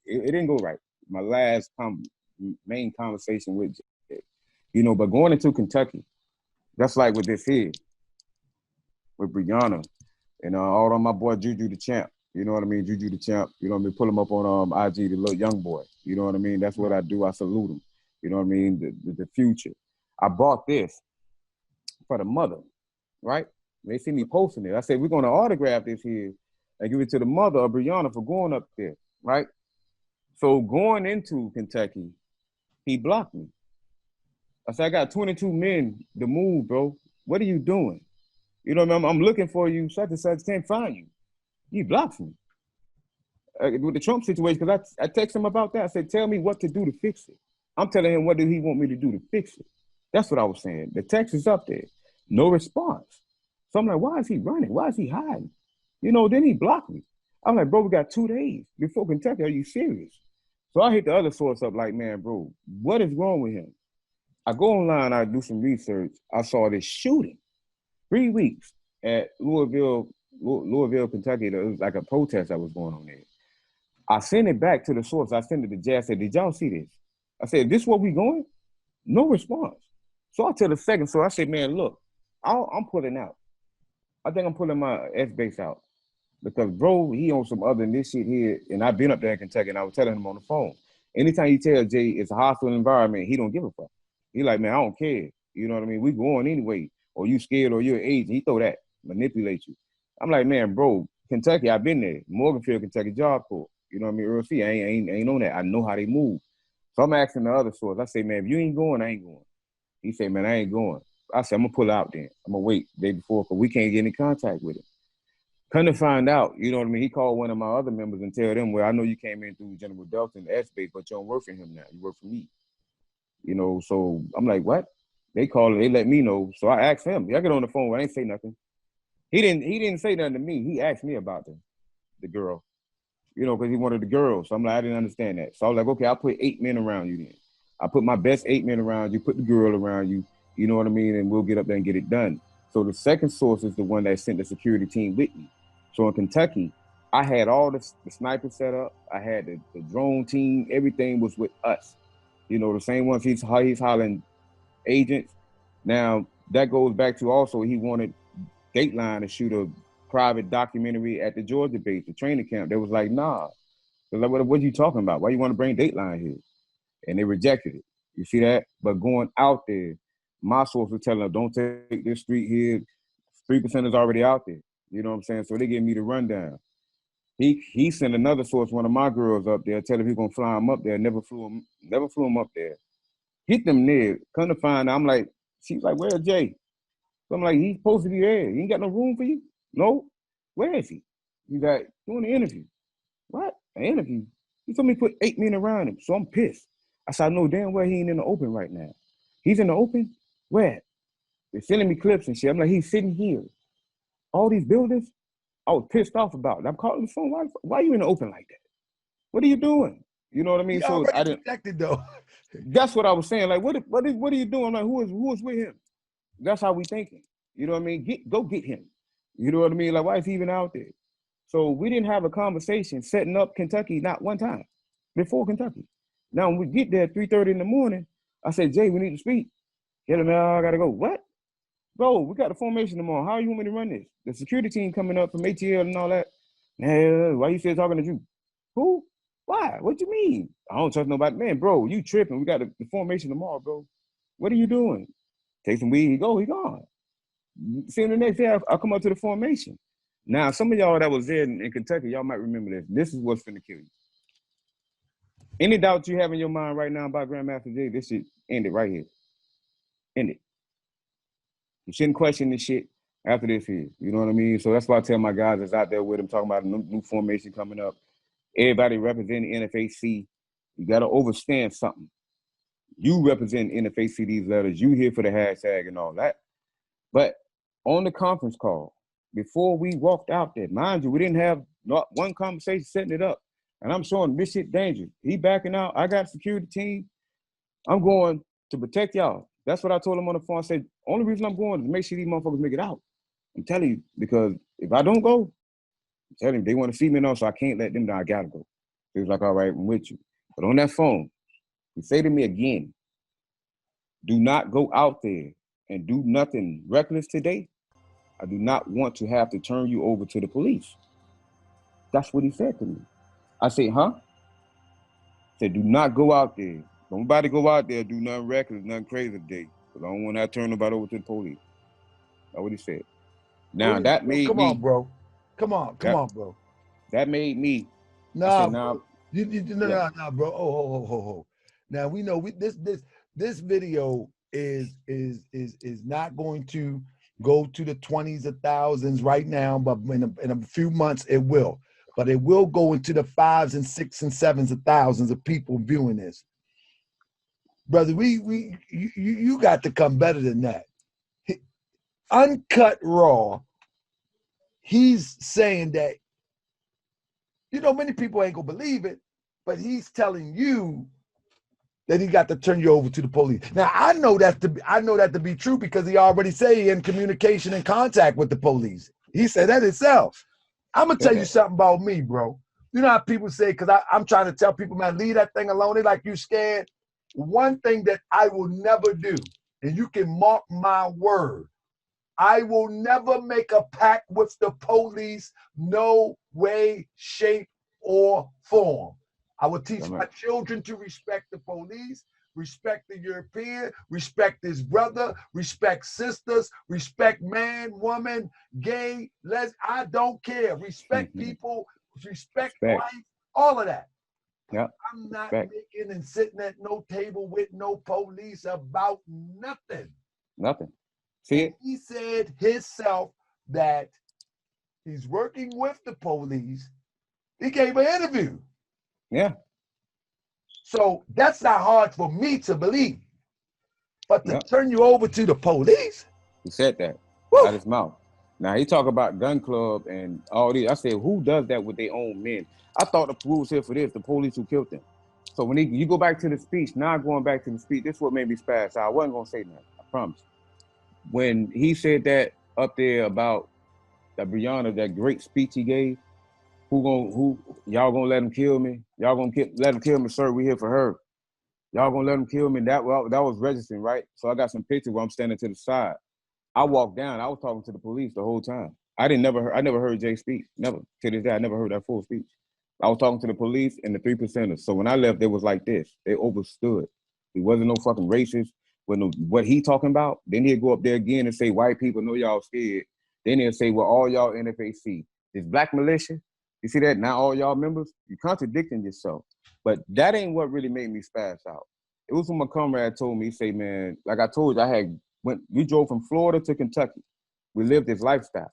didn't go right. My last main conversation with, but going into Kentucky, that's like with this here, with Brianna, and all of my boy Juju the Champ. You know what I mean? Juju the Champ. You know what I mean? Pull him up on IG, the little young boy. You know what I mean? That's what I do. I salute him. You know what I mean? The future. I bought this for the mother, right? They see me posting it. I said, we're going to autograph this here and give it to the mother of Brianna for going up there, right? So going into Kentucky, he blocked me. I said, I got 22 men to move, bro. What are you doing? You know what I mean? I'm looking for you. Such and such can't find you. He blocks me. With the Trump situation, because I text him about that. I said, tell me what to do to fix it. I'm telling him what do he want me to do to fix it. That's what I was saying. The text is up there. No response. So I'm like, why is he running? Why is he hiding? Then he blocked me. I'm like, bro, we got 2 days before Kentucky. Are you serious? So I hit the other source up like, man, bro, what is wrong with him? I go online, I do some research. I saw this shooting 3 weeks at Louisville, Kentucky. It was like a protest that was going on there. I sent it back to the source. I sent it to Jay. I said, did y'all see this? I said, this where we going? No response. So I tell the second source, I said, man, look, I'm pulling out. I think I'm pulling my S-base out. Because, bro, he on some other than this shit here, and I've been up there in Kentucky, and I was telling him on the phone. Anytime you tell Jay it's a hostile environment, he don't give a fuck. He like, man, I don't care. You know what I mean? We going anyway. Or you scared or you're an agent. He throw that, manipulate you. I'm like, man, bro, Kentucky, I've been there. Morganfield, Kentucky Job Corps. You know what I mean? Earl C, I ain't on that. I know how they move. So I'm asking the other source. I say, man, if you ain't going, I ain't going. He say, man, I ain't going. I said, I'm going to pull out then. I'm going to wait the day before because we can't get in contact with him. Come to find out, you know what I mean? He called one of my other members and tell them, well, I know you came in through General Delta and S-Base, but you don't work for him now. You work for me. So I'm like, what? They called, they let me know. So I asked him. I get on the phone. I ain't say nothing. He didn't say nothing to me. He asked me about the girl, because he wanted the girl. So I'm like, I didn't understand that. So I was like, okay, I'll put 8 men around you then. I put my best 8 men around you, put the girl around you, you know what I mean? And we'll get up there and get it done. So the second source is the one that sent the security team with me. So in Kentucky, I had all the snipers set up. I had the drone team. Everything was with us. The same ones he's hollering agents. Now, that goes back to also he wanted Dateline to shoot a private documentary at the Georgia base, the training camp. They was like, nah. They're like, what are you talking about? Why you want to bring Dateline here? And they rejected it. You see that? But going out there, my source was telling them, don't take this street here. 3% is already out there. You know what I'm saying? So they gave me the rundown. He sent another source, one of my girls up there, tell him he's gonna fly him up there. Never flew him up there. Hit them there. Come to find out, I'm like, she's like, where's Jay? So I'm like, he's supposed to be there. He ain't got no room for you? No. Where is he? He's like, doing an interview. What? An interview? He told me to put 8 men around him. So I'm pissed. I said, I know damn well he ain't in the open right now. He's in the open? Where? They're sending me clips and shit. I'm like, he's sitting here. All these buildings? I was pissed off about it. I'm calling the phone. Why are you in the open like that? What are you doing? You know what I mean? He So I didn't. protected though. That's what I was saying. Like, what are you doing? Like, who is with him? That's how we thinking. You know what I mean? Go get him. You know what I mean? Like, why is he even out there? So we didn't have a conversation setting up Kentucky not one time before Kentucky. Now when we get there at 3:30 in the morning, I said, Jay, we need to speak. Get him out. I gotta go. What? Bro, we got a formation tomorrow. How you want me to run this? The security team coming up from ATL and all that. Nah, why you still talking to you? Who? Why? What you mean? I don't trust nobody. Man, bro, you tripping. We got the formation tomorrow, bro. What are you doing? Take some weed, he gone. See him the next day, I'll come up to the formation. Now, some of y'all that was there in Kentucky, y'all might remember this. This is what's finna kill you. Any doubt you have in your mind right now about Grandmaster Jay, this shit end it right here. End it. You shouldn't question this shit after this here. You know what I mean? So that's why I tell my guys that's out there with him talking about a new formation coming up. Everybody representing NFAC. You got to understand something. You represent NFAC, these letters. You here for the hashtag and all that. But on the conference call, before we walked out there, mind you, we didn't have not one conversation setting it up. And I'm showing him this shit dangerous. He backing out. I got a security team. I'm going to protect y'all. That's what I told him on the phone. I said, only reason I'm going is to make sure these motherfuckers make it out. I'm telling you, because if I don't go, I'm telling you, they want to see me now, so I can't let them know I gotta go. He was like, all right, I'm with you. But on that phone, he say to me again, do not go out there and do nothing reckless today. I do not want to have to turn you over to the police. That's what he said to me. I said, huh? He said, do not go out there. Nobody go out there, do nothing reckless, nothing crazy today. Because I don't want to turn nobody over to the police. That's what he said. Now, that made come me. on, bro. Come on, bro. That made me. Nah, I said, nah. No, bro. Oh. Now we know this video is not going to go to the 20s of thousands right now, but in a few months it will. But it will go into the 5s and 6s and 7s of thousands of people viewing this. Brother, you got to come better than that. Uncut raw. He's saying that, many people ain't gonna believe it, but he's telling you that he got to turn you over to the police. Now I know that to be true because he already said he in communication and contact with the police. He said that himself. I'm gonna tell you something about me, bro. You know how people say, because I'm trying to tell people, man, leave that thing alone. They like, you scared. One thing that I will never do, and you can mark my word, I will never make a pact with the police, no way, shape, or form. I will teach my children to respect the police, respect the European, respect his brother, respect sisters, respect man, woman, gay, lesbian. I don't care. Respect people, respect life, all of that. Yep. I'm not making and sitting at no table with no police about nothing. Nothing. See it? He said himself that he's working with the police. He gave an interview. Yeah. So that's not hard for me to believe. But to turn you over to the police? He said that out his mouth. Now, he talk about gun club and all this. I said, who does that with their own men? I thought the police here for this, the police who killed them. So when you go back to the speech, now going back to the speech, this is what made me spaz. I wasn't going to say nothing, I promise. When he said that up there about that Brianna, that great speech he gave, who y'all gonna let him kill me? Y'all gonna let him kill me, sir? We here for her. Y'all gonna let him kill me? That was registering, right? So I got some pictures where I'm standing to the side. I walked down. I was talking to the police the whole time. I never heard Jay speak. Never. To this day, I never heard that full speech. I was talking to the police and the 3%ers. So when I left, it was like this. They overstood. He wasn't no fucking racist. What he talking about, then he'd go up there again and say, white people know y'all scared. Then he'll say, well, all y'all NFAC. This black militia, you see that? Now all y'all members, you're contradicting yourself. But that ain't what really made me spaz out. It was when my comrade told me, he say, man, like I told you, we drove from Florida to Kentucky. We lived this lifestyle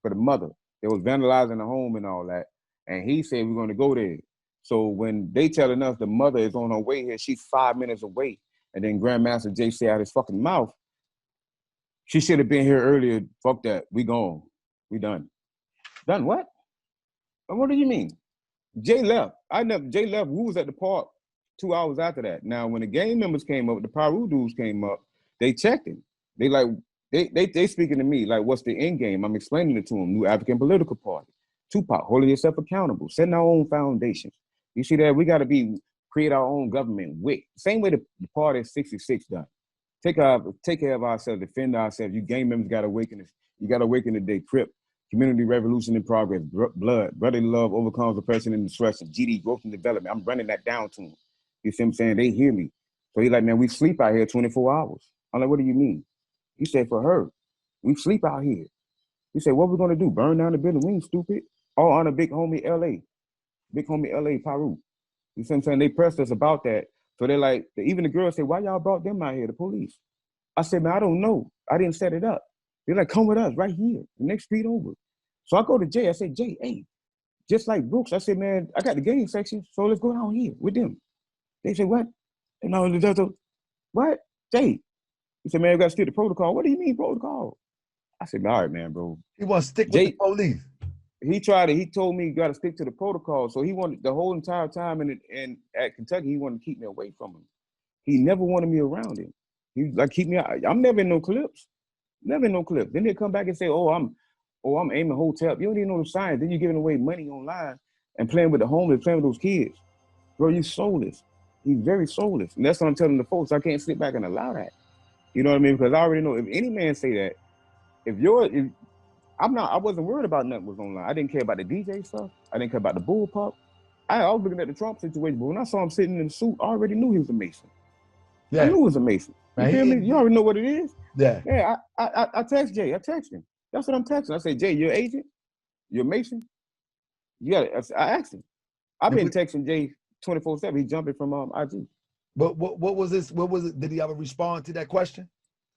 for the mother. They was vandalizing the home and all that. And he said, we're going to go there. So when they telling us the mother is on her way here, she's 5 minutes away. And then Grandmaster Jay say out his fucking mouth, she should have been here earlier. Fuck that. We gone. We done. Done what? What do you mean? Jay left. Jay left. We was at the park 2 hours after that. Now, when the gang members came up, the Paru dudes came up, they checked him. They speaking to me like, what's the end game? I'm explaining it to them. New African Political Party. Tupac, holding yourself accountable, setting our own foundations. You see that? We got to create our own government. Same way the party is 66 done. Take care of ourselves, defend ourselves. You gang members got to awaken. You got to awaken today. Crip, community revolution in progress. Blood, brotherly love overcomes oppression and destruction. GD, growth and development. I'm running that down to them. You see what I'm saying? They hear me. So he's like, man, we sleep out here 24 hours. I'm like, what do you mean? He said, for her, we sleep out here. He said, what we going to do? Burn down the building? We ain't stupid. All on a big homie LA. Big homie LA, Paru. You see what I'm saying? They pressed us about that. So they're like, even the girls say, why y'all brought them out here, the police? I said, man, I don't know. I didn't set it up. They're like, come with us right here, the next street over. So I go to Jay. I said, Jay, hey, just like Brooks, I said, man, I got the gang section, so let's go down here with them. They said, what? And I was what? Jay. He said, man, we got to stick to protocol. What do you mean protocol? I said, all right, man, bro. He want to stick with the police. he told me you got to stick to the protocol. So he wanted the whole entire time and at Kentucky, he wanted to keep me away from him. He never wanted me around him. He was like, keep me out. I'm never in no clips. Never in no clips. Then they come back and say, I'm aiming hotel. You don't even know the science. Then you're giving away money online and playing with the homeless, playing with those kids. Bro, you soulless. He's very soulless. And that's what I'm telling the folks. I can't sit back and allow that. You know what I mean? Because I already know if any man say that, I wasn't worried about nothing was online. I didn't care about the DJ stuff. I didn't care about the bullpup. I was looking at the Trump situation, but when I saw him sitting in the suit, I already knew he was a Mason. Yeah. I knew he was a Mason. You feel me? You already know what it is. Yeah. Yeah, I text Jay. I text him. That's what I'm texting. I say, Jay, you're an agent? You're a Mason? Yeah, I asked him. I've been texting Jay 24/7. He's jumping from IG. But what was this? What was it? Did he ever respond to that question?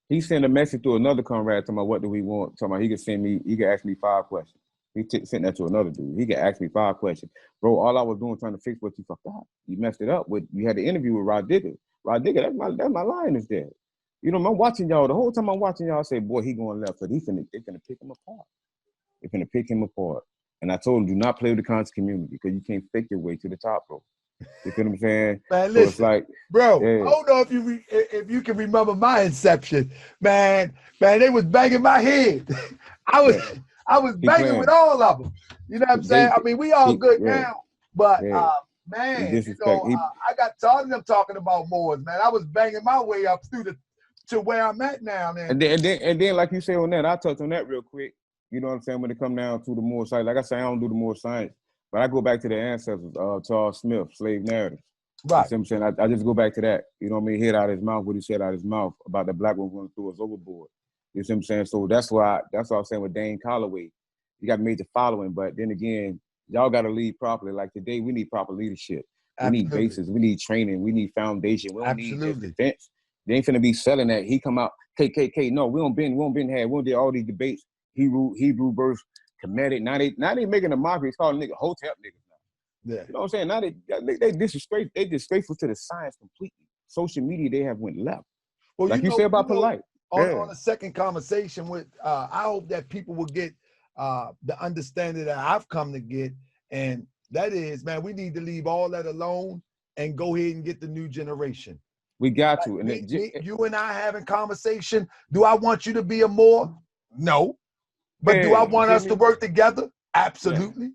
He sent a message to another comrade talking about what do we want? Talking about he could ask me 5 questions. He sent that to another dude. He could ask me 5 questions. Bro, all I was doing trying to fix what you fucked up. You messed it up. You had the interview with Rod Digger. Rod Digger, that's my lioness there. You know, I'm watching y'all. The whole time I'm watching y'all, I say, boy, he going left. But they're finna pick him apart. They're finna pick him apart. And I told him, do not play with the conscious community because you can't fake your way to the top, bro. You feel what I'm saying? Man, so listen, it's like, bro, yeah. I don't know if you can remember my inception, man. They was banging my head. I was banging with all of them. You know what I'm saying? I mean, we all good now, but man, you know, I got tired of them talking about Moors, man. I was banging my way up to where I'm at now, man. And then, like you say on that, I'll touch on that real quick. You know what I'm saying? When it come down to the Moor side, like I say, I don't do the Moor science. But I go back to the ancestors, Charles Smith, slave narratives. Right. You see what I'm saying? I just go back to that. You know what I mean? Hit out his mouth what he said out his mouth about the black one going through us overboard. You see what I'm saying? So that's why I was saying with Dane Calloway, you got major following, but then again, y'all got to lead properly. Like today, we need proper leadership. We need bases. We need training. We need foundation. We don't need just defense. They ain't finna be selling that. He come out, KKK. No, we don't been had. We don't did all these debates. Hebrew verse. Comedic. Now they making a mockery. It's called nigga hotel niggas now. Yeah. You know what I'm saying? Now they disgraceful to the science completely. Social media, they have went left. Well, like you said about polite. On a second conversation with I hope that people will get the understanding that I've come to get, and that is, man, we need to leave all that alone and go ahead and get the new generation. We got to. And you and I having conversation. Do I want you to be a Moor? No. But do I want us to work together? Absolutely.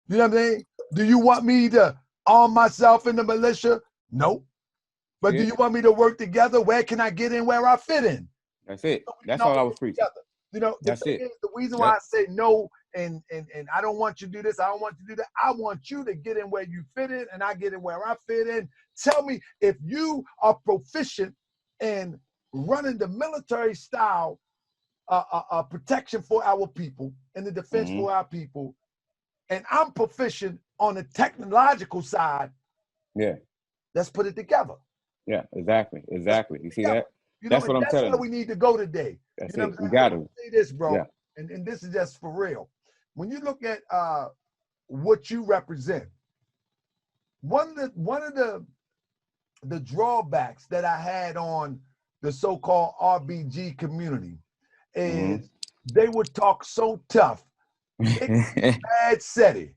You know what I mean? Do you want me to arm myself in the militia? No. But do you want me to work together? Where can I get in where I fit in? That's it. That's all I was preaching. You know, that's it. The reason why I say no and I don't want you to do this, I don't want you to do that. I want you to get in where you fit in and I get in where I fit in. Tell me if you are proficient in running the military style protection for our people and the defense for our people, and I'm proficient on the technological side. Yeah, let's put it together. Yeah, exactly. You see that? That's what I'm telling you. That's where we need to go today. That's you know it. We got to say this, bro. And this is just for real. When you look at what you represent, one of the drawbacks that I had on the so-called RBG community is they would talk so tough. Bad City.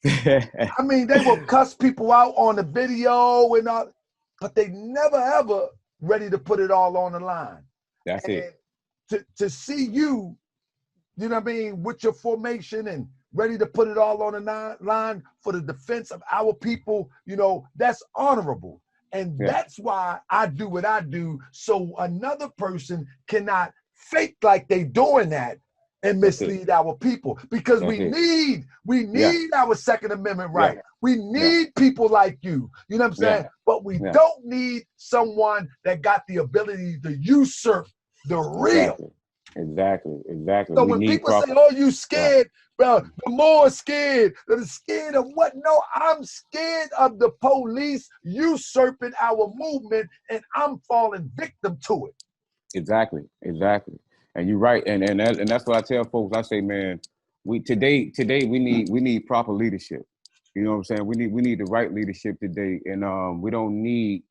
I mean, they will cuss people out on the video and all, but they never ever ready to put it all on the line. That's it. To see you, you know what I mean, with your formation and ready to put it all on the line for the defense of our people, you know, that's honorable. And that's why I do what I do, so another person cannot fake like they doing that and mislead our people, because we need our Second Amendment right. We need people like you. You know what I'm saying? But we don't need someone that got the ability to usurp the real. Exactly. So when people say, "Oh, you scared?" Well, the more scared. They're scared of what? No, I'm scared of the police usurping our movement, and I'm falling victim to it. Exactly. And you're right. And that's what I tell folks. I say, man, today we need proper leadership. You know what I'm saying? We need the right leadership today, and we don't need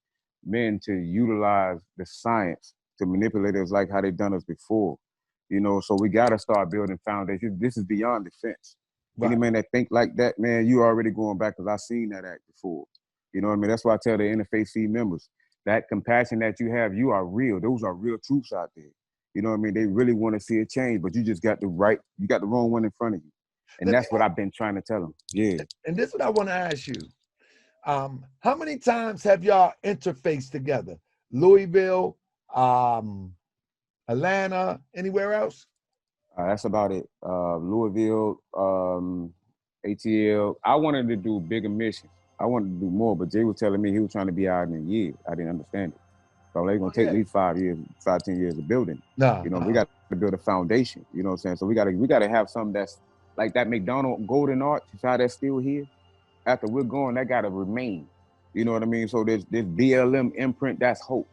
men to utilize the science to manipulate us like how they done us before. You know, so we got to start building foundations. This is beyond defense. Any man that think like that, man, you already going back because I seen that act before. You know what I mean? That's why I tell the NFAC members, that compassion that you have, you are real. Those are real troops out there. You know what I mean? They really want to see a change, but you just got you got the wrong one in front of you. And that's what I've been trying to tell them. Yeah. And this is what I want to ask you. How many times have y'all interfaced together? Louisville, Atlanta, anywhere else? That's about it. Louisville, ATL. I wanted to do bigger missions. I wanted to do more, but Jay was telling me he was trying to be out in a year. I didn't understand it. So they're gonna take at least 5 years, 10 years of building. No, you know, we got to build a foundation. You know what I'm saying? So we gotta have something that's like that McDonald Golden Arch. How that's still here. After we're gone, that gotta remain. You know what I mean? So this BLM imprint, that's hope.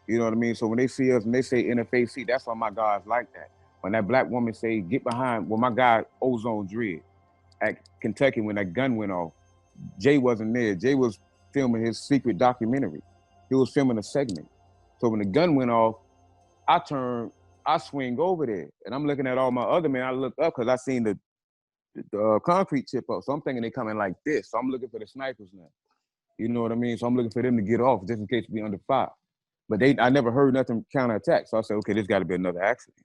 You know what I mean? So when they see us and they say NFAC, that's why my guys like that. When that black woman say, get behind, well, my guy Ozone Dread at Kentucky, when that gun went off, Jay wasn't there. Jay was filming his secret documentary. He was filming a segment. So when the gun went off, I swing over there. And I'm looking at all my other men. I look up because I seen the concrete chip up. So I'm thinking they coming like this. So I'm looking for the snipers now. You know what I mean? So I'm looking for them to get off just in case we under fire. But I never heard nothing counterattack. So I said, okay, this got to be another accident.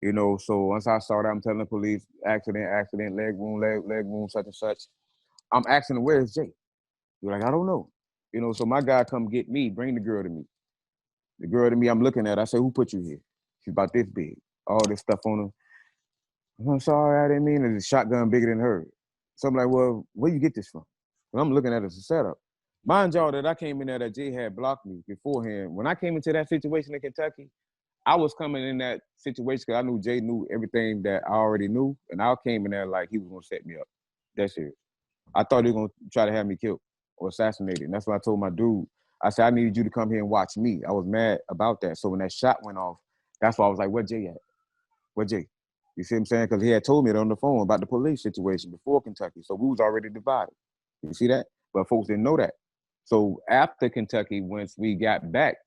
You know, so once I saw that, I'm telling the police, accident, leg wound, such and such. I'm asking, where's Jay? You're like, I don't know. You know, so my guy come get me, bring the girl to me. The girl to me, I'm looking at, I say, who put you here? She's about this big. All this stuff on her. I'm sorry, I didn't mean it. The shotgun bigger than her. So I'm like, well, where you get this from? And I'm looking at it as a setup. Mind y'all that I came in there that Jay had blocked me beforehand. When I came into that situation in Kentucky, I was coming in that situation because I knew Jay knew everything that I already knew. And I came in there like he was going to set me up. That's it. I thought he was going to try to have me killed or assassinated. And that's why I told my dude, I said, I needed you to come here and watch me. I was mad about that. So when that shot went off, that's why I was like, where Jay at? Where Jay? You see what I'm saying? Because he had told me it on the phone about the police situation before Kentucky. So we was already divided. You see that? But folks didn't know that. So after Kentucky, once we got back,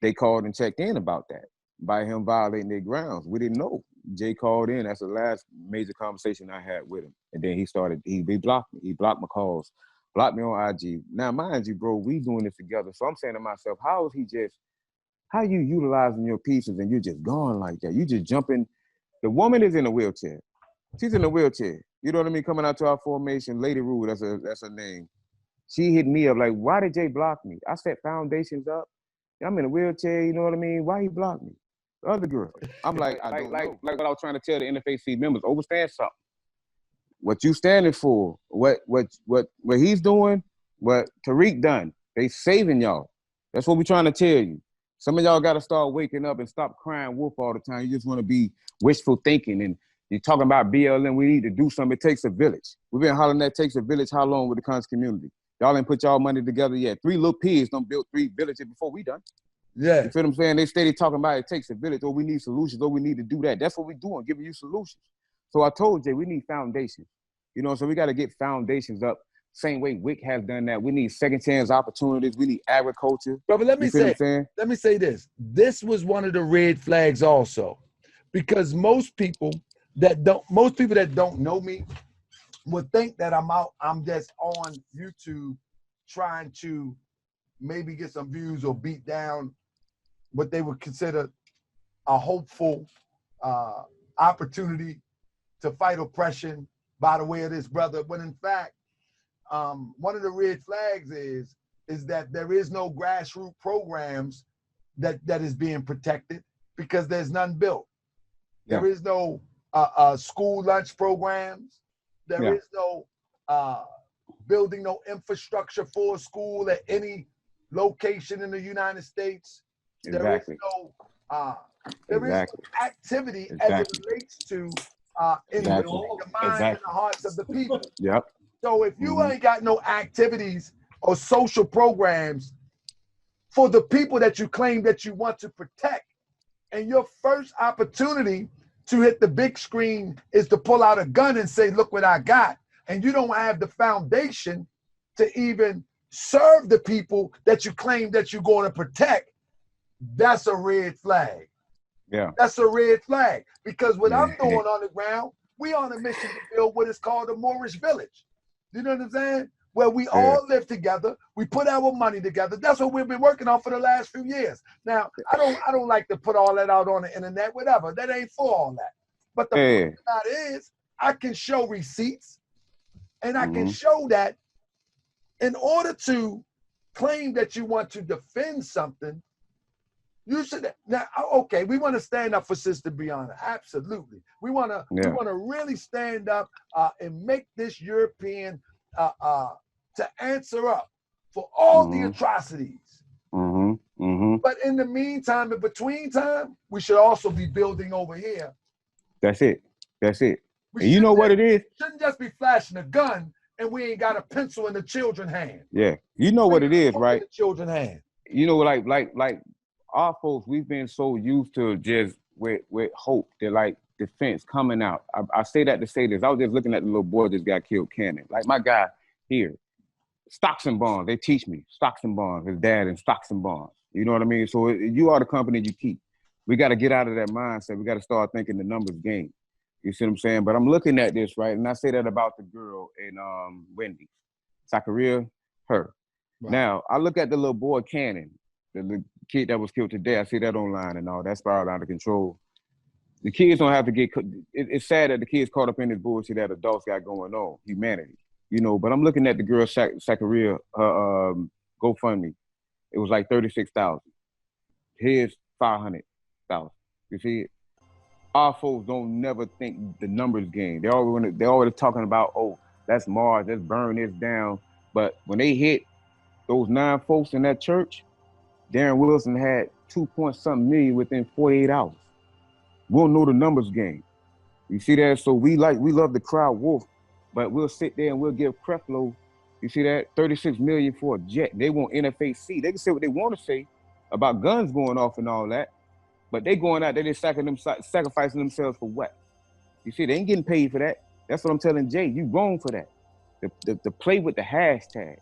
they called and checked in about that by him violating their grounds. We didn't know. Jay called in. That's the last major conversation I had with him. And then he blocked me. He blocked my calls, blocked me on IG. Now, mind you, bro, we doing this together. So I'm saying to myself, how you utilizing your pieces and you're just gone like that? You just jumping. The woman is in a wheelchair. She's in a wheelchair. You know what I mean? Coming out to our formation, Lady Rue, that's her name. She hit me up like, why did Jay block me? I set foundations up. I'm in a wheelchair, you know what I mean? Why he blocked me? The other girl. I'm like, I don't know. Like what I was trying to tell the NFAC members, understand something. What you standing for, what he's doing, what Tariq done, they saving y'all. That's what we're trying to tell you. Some of y'all got to start waking up and stop crying wolf all the time. You just want to be wishful thinking and you're talking about BLM. We need to do something. It takes a village. We've been hollering that takes a village. How long with the conscious community? Y'all ain't put y'all money together yet. 3 little pigs don't build 3 villages before we done. Yeah. You feel what I'm saying? They steady talking about it takes a village, or we need solutions, or we need to do that. That's what we're doing, giving you solutions. So I told Jay, we need foundations. You know, so we got to get foundations up. Same way WIC has done that. We need second chance opportunities. We need agriculture. But let me say this. This was one of the red flags also, because most people that don't know me would think that I'm just on YouTube trying to maybe get some views or beat down what they would consider a hopeful opportunity to fight oppression by the way of this brother. When in fact, one of the red flags is that there is no grassroots programs that is being protected because there's none built. Yeah. There is no school lunch programs. There is no building no infrastructure for a school at any location in the United States. Exactly. There is no activity as it relates to in the minds and the hearts of the people. Yep. So if you ain't got no activities or social programs for the people that you claim that you want to protect, and your first opportunity to hit the big screen is to pull out a gun and say, look what I got, and you don't have the foundation to even serve the people that you claim that you're going to protect, that's a red flag. Yeah. That's a red flag. Because what I'm doing on the ground, We on a mission to build what is called a Moorish village. You know what I'm saying? Where we all live together, we put our money together. That's what we've been working on for the last few years. Now, I don't like to put all that out on the internet, whatever. That ain't for all that. But the point about it is, I can show receipts, and I can show that in order to claim that you want to defend something, you should now. Okay, we want to stand up for Sister Brianna. Absolutely, we want to really stand up and make this European to answer up for all the atrocities. But in the meantime, in between time, we should also be building over here. That's it. That's it. And you know what it is? Shouldn't just be flashing a gun and we ain't got a pencil in the children's hand. Yeah, you know what it is, right? The children's hand. You know, like our folks, we've been so used to just with hope that like defense coming out. I say that to say this. I was just looking at the little boy that got killed, Cannon. Like my guy here, stocks and bonds. They teach me stocks and bonds. His dad in stocks and bonds. You know what I mean? So you are the company you keep. We got to get out of that mindset. We got to start thinking the numbers game. You see what I'm saying? But I'm looking at this, right? And I say that about the girl in Wendy. Zachariah, her. Right. Now, I look at the little boy, Cannon, the kid that was killed today. I see that online and all. That spiraled out of control. The kids don't have to get – it's sad that the kids caught up in this bullshit that adults got going on, humanity. You know, but I'm looking at the girl, Zachariah, her GoFundMe. It was like $36,000. Here's $500,000. You see it? Our folks don't never think the numbers game. They're already talking about, oh, that's Mars, let's burn this down. But when they hit those 9 folks in that church, Darren Wilson had 2-point-something million within 48 hours. We don't know the numbers game. You see that? So we love the crowd wolf, but we'll sit there and we'll give Creflo, you see that, $36 million for a jet. They want NFAC. They can say what they want to say about guns going off and all that. But they going out there, they sacrificing themselves for what? You see, they ain't getting paid for that. That's what I'm telling Jay. You wrong for that. The play with the hashtag,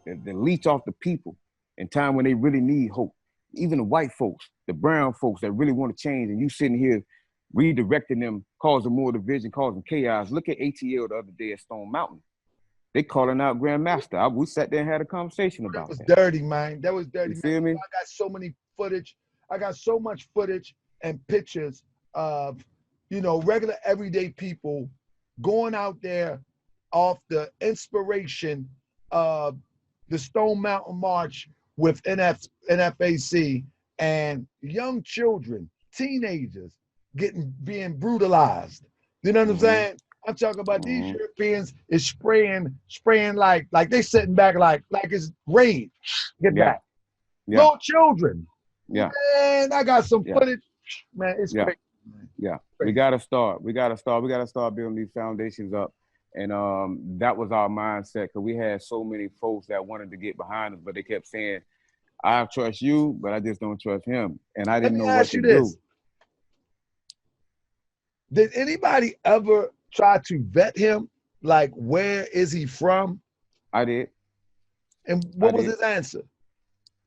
the leech off the people in time when they really need hope. Even the white folks, the brown folks that really want to change, and you sitting here redirecting them, causing more division, causing chaos. Look at ATL the other day at Stone Mountain. They calling out Grandmaster. We sat there and had a conversation about that. That was dirty, man. That was dirty. You feel me? I got so many footage. I got so much footage and pictures of, you know, regular everyday people going out there off the inspiration of the Stone Mountain March with NFAC and young children, teenagers being brutalized. You know what I'm saying? I'm talking about these Europeans is spraying like they sitting back like it's rain. Get back. Yeah. Little children. Yeah. Man, I got some footage. Man, it's crazy. Man. Yeah. We gotta start building these foundations up. And that was our mindset, because we had so many folks that wanted to get behind us, but they kept saying, I trust you, but I just don't trust him. And I didn't know what to do. Did anybody ever try to vet him? Like, where is he from? I did. And what was his answer?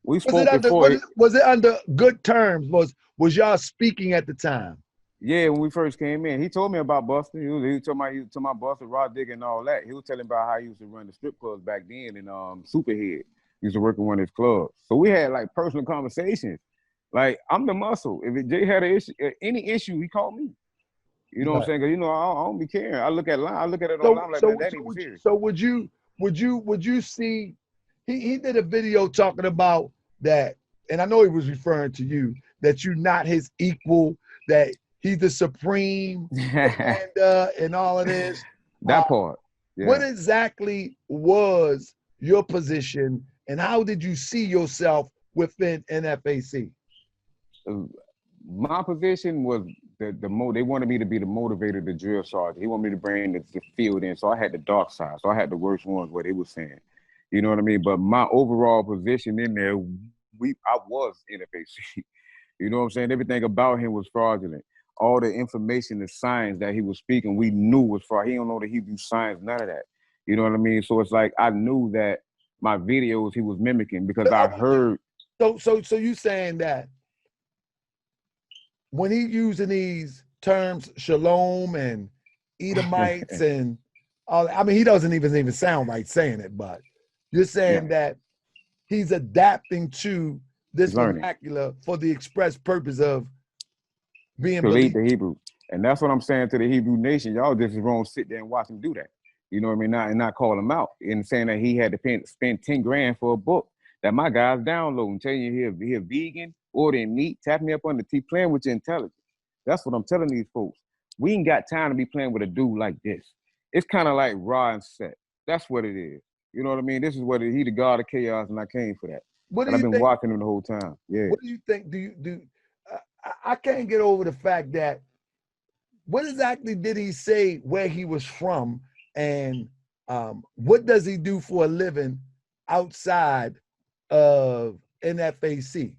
We spoke before. Was it under good terms? Was y'all speaking at the time? Yeah, when we first came in, he told me about Buster. He was talking about Buster, Rod Digger, and all that. He was telling about how he used to run the strip clubs back then, and Superhead. He used to work in one of his clubs. So we had like personal conversations. Like, I'm the muscle. If Jay had an issue, any issue, he called me. You know what I'm saying? Because, you know, I don't be caring. I look at it online like that ain't serious. So would you see? He did a video talking about that, and I know he was referring to you, that you're not his equal, that he's the supreme and all of this. That part. Yeah. What exactly was your position, and how did you see yourself within NFAC? My position was they wanted me to be the motivator, the drill sergeant. He wanted me to bring the field in, so I had the dark side. So I had the worst ones, what they were saying. You know what I mean? But my overall position in there, I was NFAC. You know what I'm saying? Everything about him was fraudulent. All the information, the science that he was speaking, we knew was fraud. He don't know the Hebrew science, none of that. You know what I mean? So it's like I knew that my videos he was mimicking, because I heard. So you saying that when he using these terms, shalom and Edomites and all. I mean, he doesn't even sound right saying it, but you're saying that he's adapting to this vernacular for the express purpose of being to lead believed. the Hebrew. And that's what I'm saying to the Hebrew nation. Y'all just wrong sit there and watch him do that. You know what I mean? And not call him out and saying that he had to spend 10 grand for a book that my guy's downloading, telling you he a vegan, ordering meat, tapping me up on the T, playing with your intelligence. That's what I'm telling these folks. We ain't got time to be playing with a dude like this. It's kind of like Ra and Set. That's what it is. You know what I mean? This is what he the god of chaos, and I came for that. And I've been watching him the whole time. Yeah. What do you think? I can't get over the fact that what exactly did he say where he was from, and what does he do for a living outside of NFAC?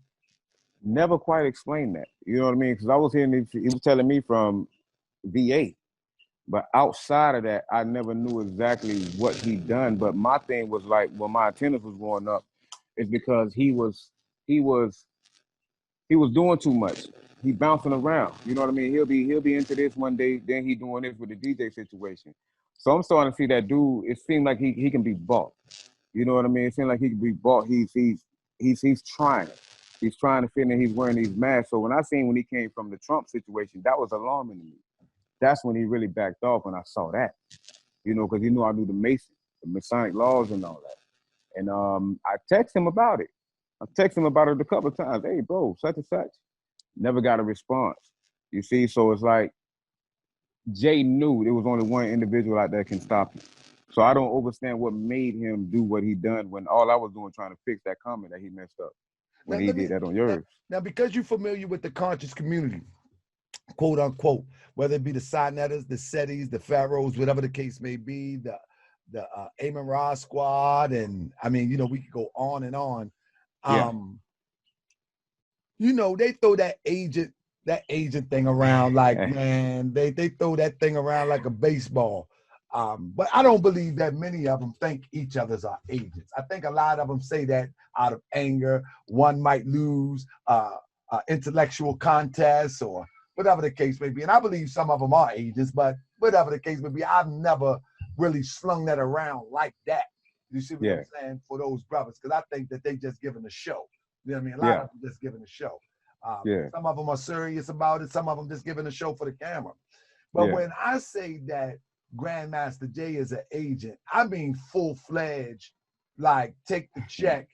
Never quite explained that. You know what I mean? Because I was hearing he was telling me from VA, but outside of that, I never knew exactly what he done. But my thing was like when my antennas was going up, it's because he was doing too much. He bouncing around. You know what I mean? He'll be into this one day, then he doing this with the DJ situation. So I'm starting to see that dude. It seemed like he can be bought. You know what I mean? It seems like he can be bought. He's trying. He's trying to fit in. He's wearing these masks. So when he came from the Trump situation, that was alarming to me. That's when he really backed off when I saw that. You know, because he knew I knew the Masonic laws and all that. And I texted him about it. I texted him about it a couple of times. Hey, bro, such and such. Never got a response. You see, so it's like Jay knew there was only one individual out there that can stop him. So I don't understand what made him do what he done when all I was doing trying to fix that comment that he messed up when he did that on yours. Now, because you're familiar with the conscious community, quote unquote, whether it be the Sinetters, the Setis, the Pharaohs, whatever the case may be, the Amon Ra squad, and I mean, you know, we could go on and on. You know, they throw that agent thing around like, man, they throw that thing around like a baseball. But I don't believe that many of them think each other's are agents. I think a lot of them say that out of anger. One might lose intellectual contests or whatever the case may be. And I believe some of them are agents, but whatever the case may be, I've never really slung that around like that. You see what I'm saying? For those brothers, because I think that they just giving a show. You know what I mean? A lot of them just giving a show. Some of them are serious about it. Some of them just giving a show for the camera. But when I say that Grandmaster Jay is an agent, I mean full-fledged, like take the check,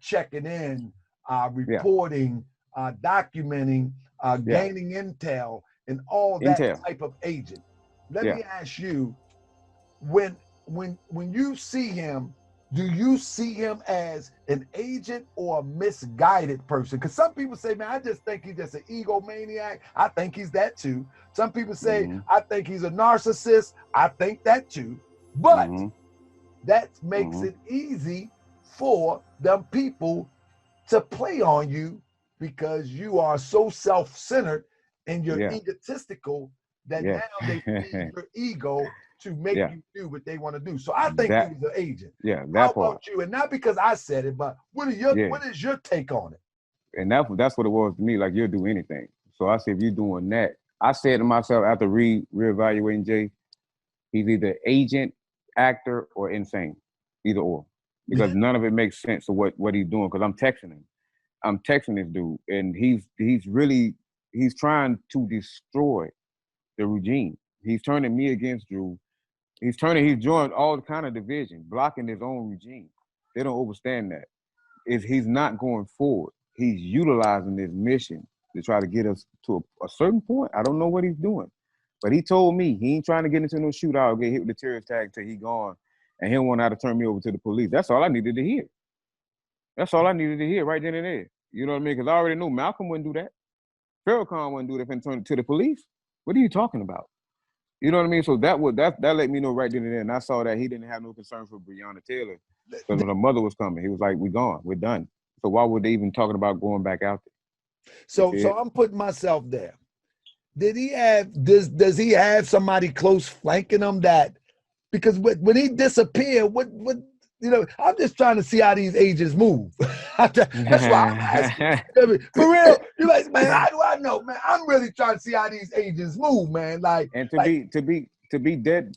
checking in, reporting, documenting, gaining intel, and all that type of agent. Let me ask you, when you see him, do you see him as an agent or a misguided person? Because some people say, man, I just think he's just an egomaniac. I think he's that too. Some people say, I think he's a narcissist. I think that too. But that makes it easy for them people to play on you because you are so self-centered and you're egotistical that now they feed your ego to make you do what they want to do. So I think he was an agent. How about you? And not because I said it, but what is your take on it? And that's what it was to me. Like, you'll do anything. So I said, if you're doing that, I said to myself after reevaluating Jay, he's either agent, actor, or insane, either or, because none of it makes sense to what he's doing. Because I'm texting him. I'm texting this dude, and he's trying to destroy the regime. He's turning me against Drew. He's joined all kind of division, blocking his own regime. They don't understand that. He's not going forward. He's utilizing this mission to try to get us to a certain point. I don't know what he's doing. But he told me he ain't trying to get into no shootout, get hit with the terrorist tag until he gone, and he don't want how to turn me over to the police. That's all I needed to hear. That's all I needed to hear right then and there. You know what I mean? Because I already knew Malcolm wouldn't do that. Farrakhan wouldn't do that and turn it to the police. What are you talking about? You know what I mean? So that let me know right then and there. And I saw that he didn't have no concern for Breonna Taylor because when her mother was coming, he was like, "We're gone, we're done." So why would they even talking about going back out there? So I'm putting myself there. Did he have does he have somebody close flanking him that because when he disappeared, what you know, I'm just trying to see how these agents move. That's why I'm asking. For real, you're like, man, how do I know? Man, I'm really trying to see how these agents move, man. Like, and to to be dead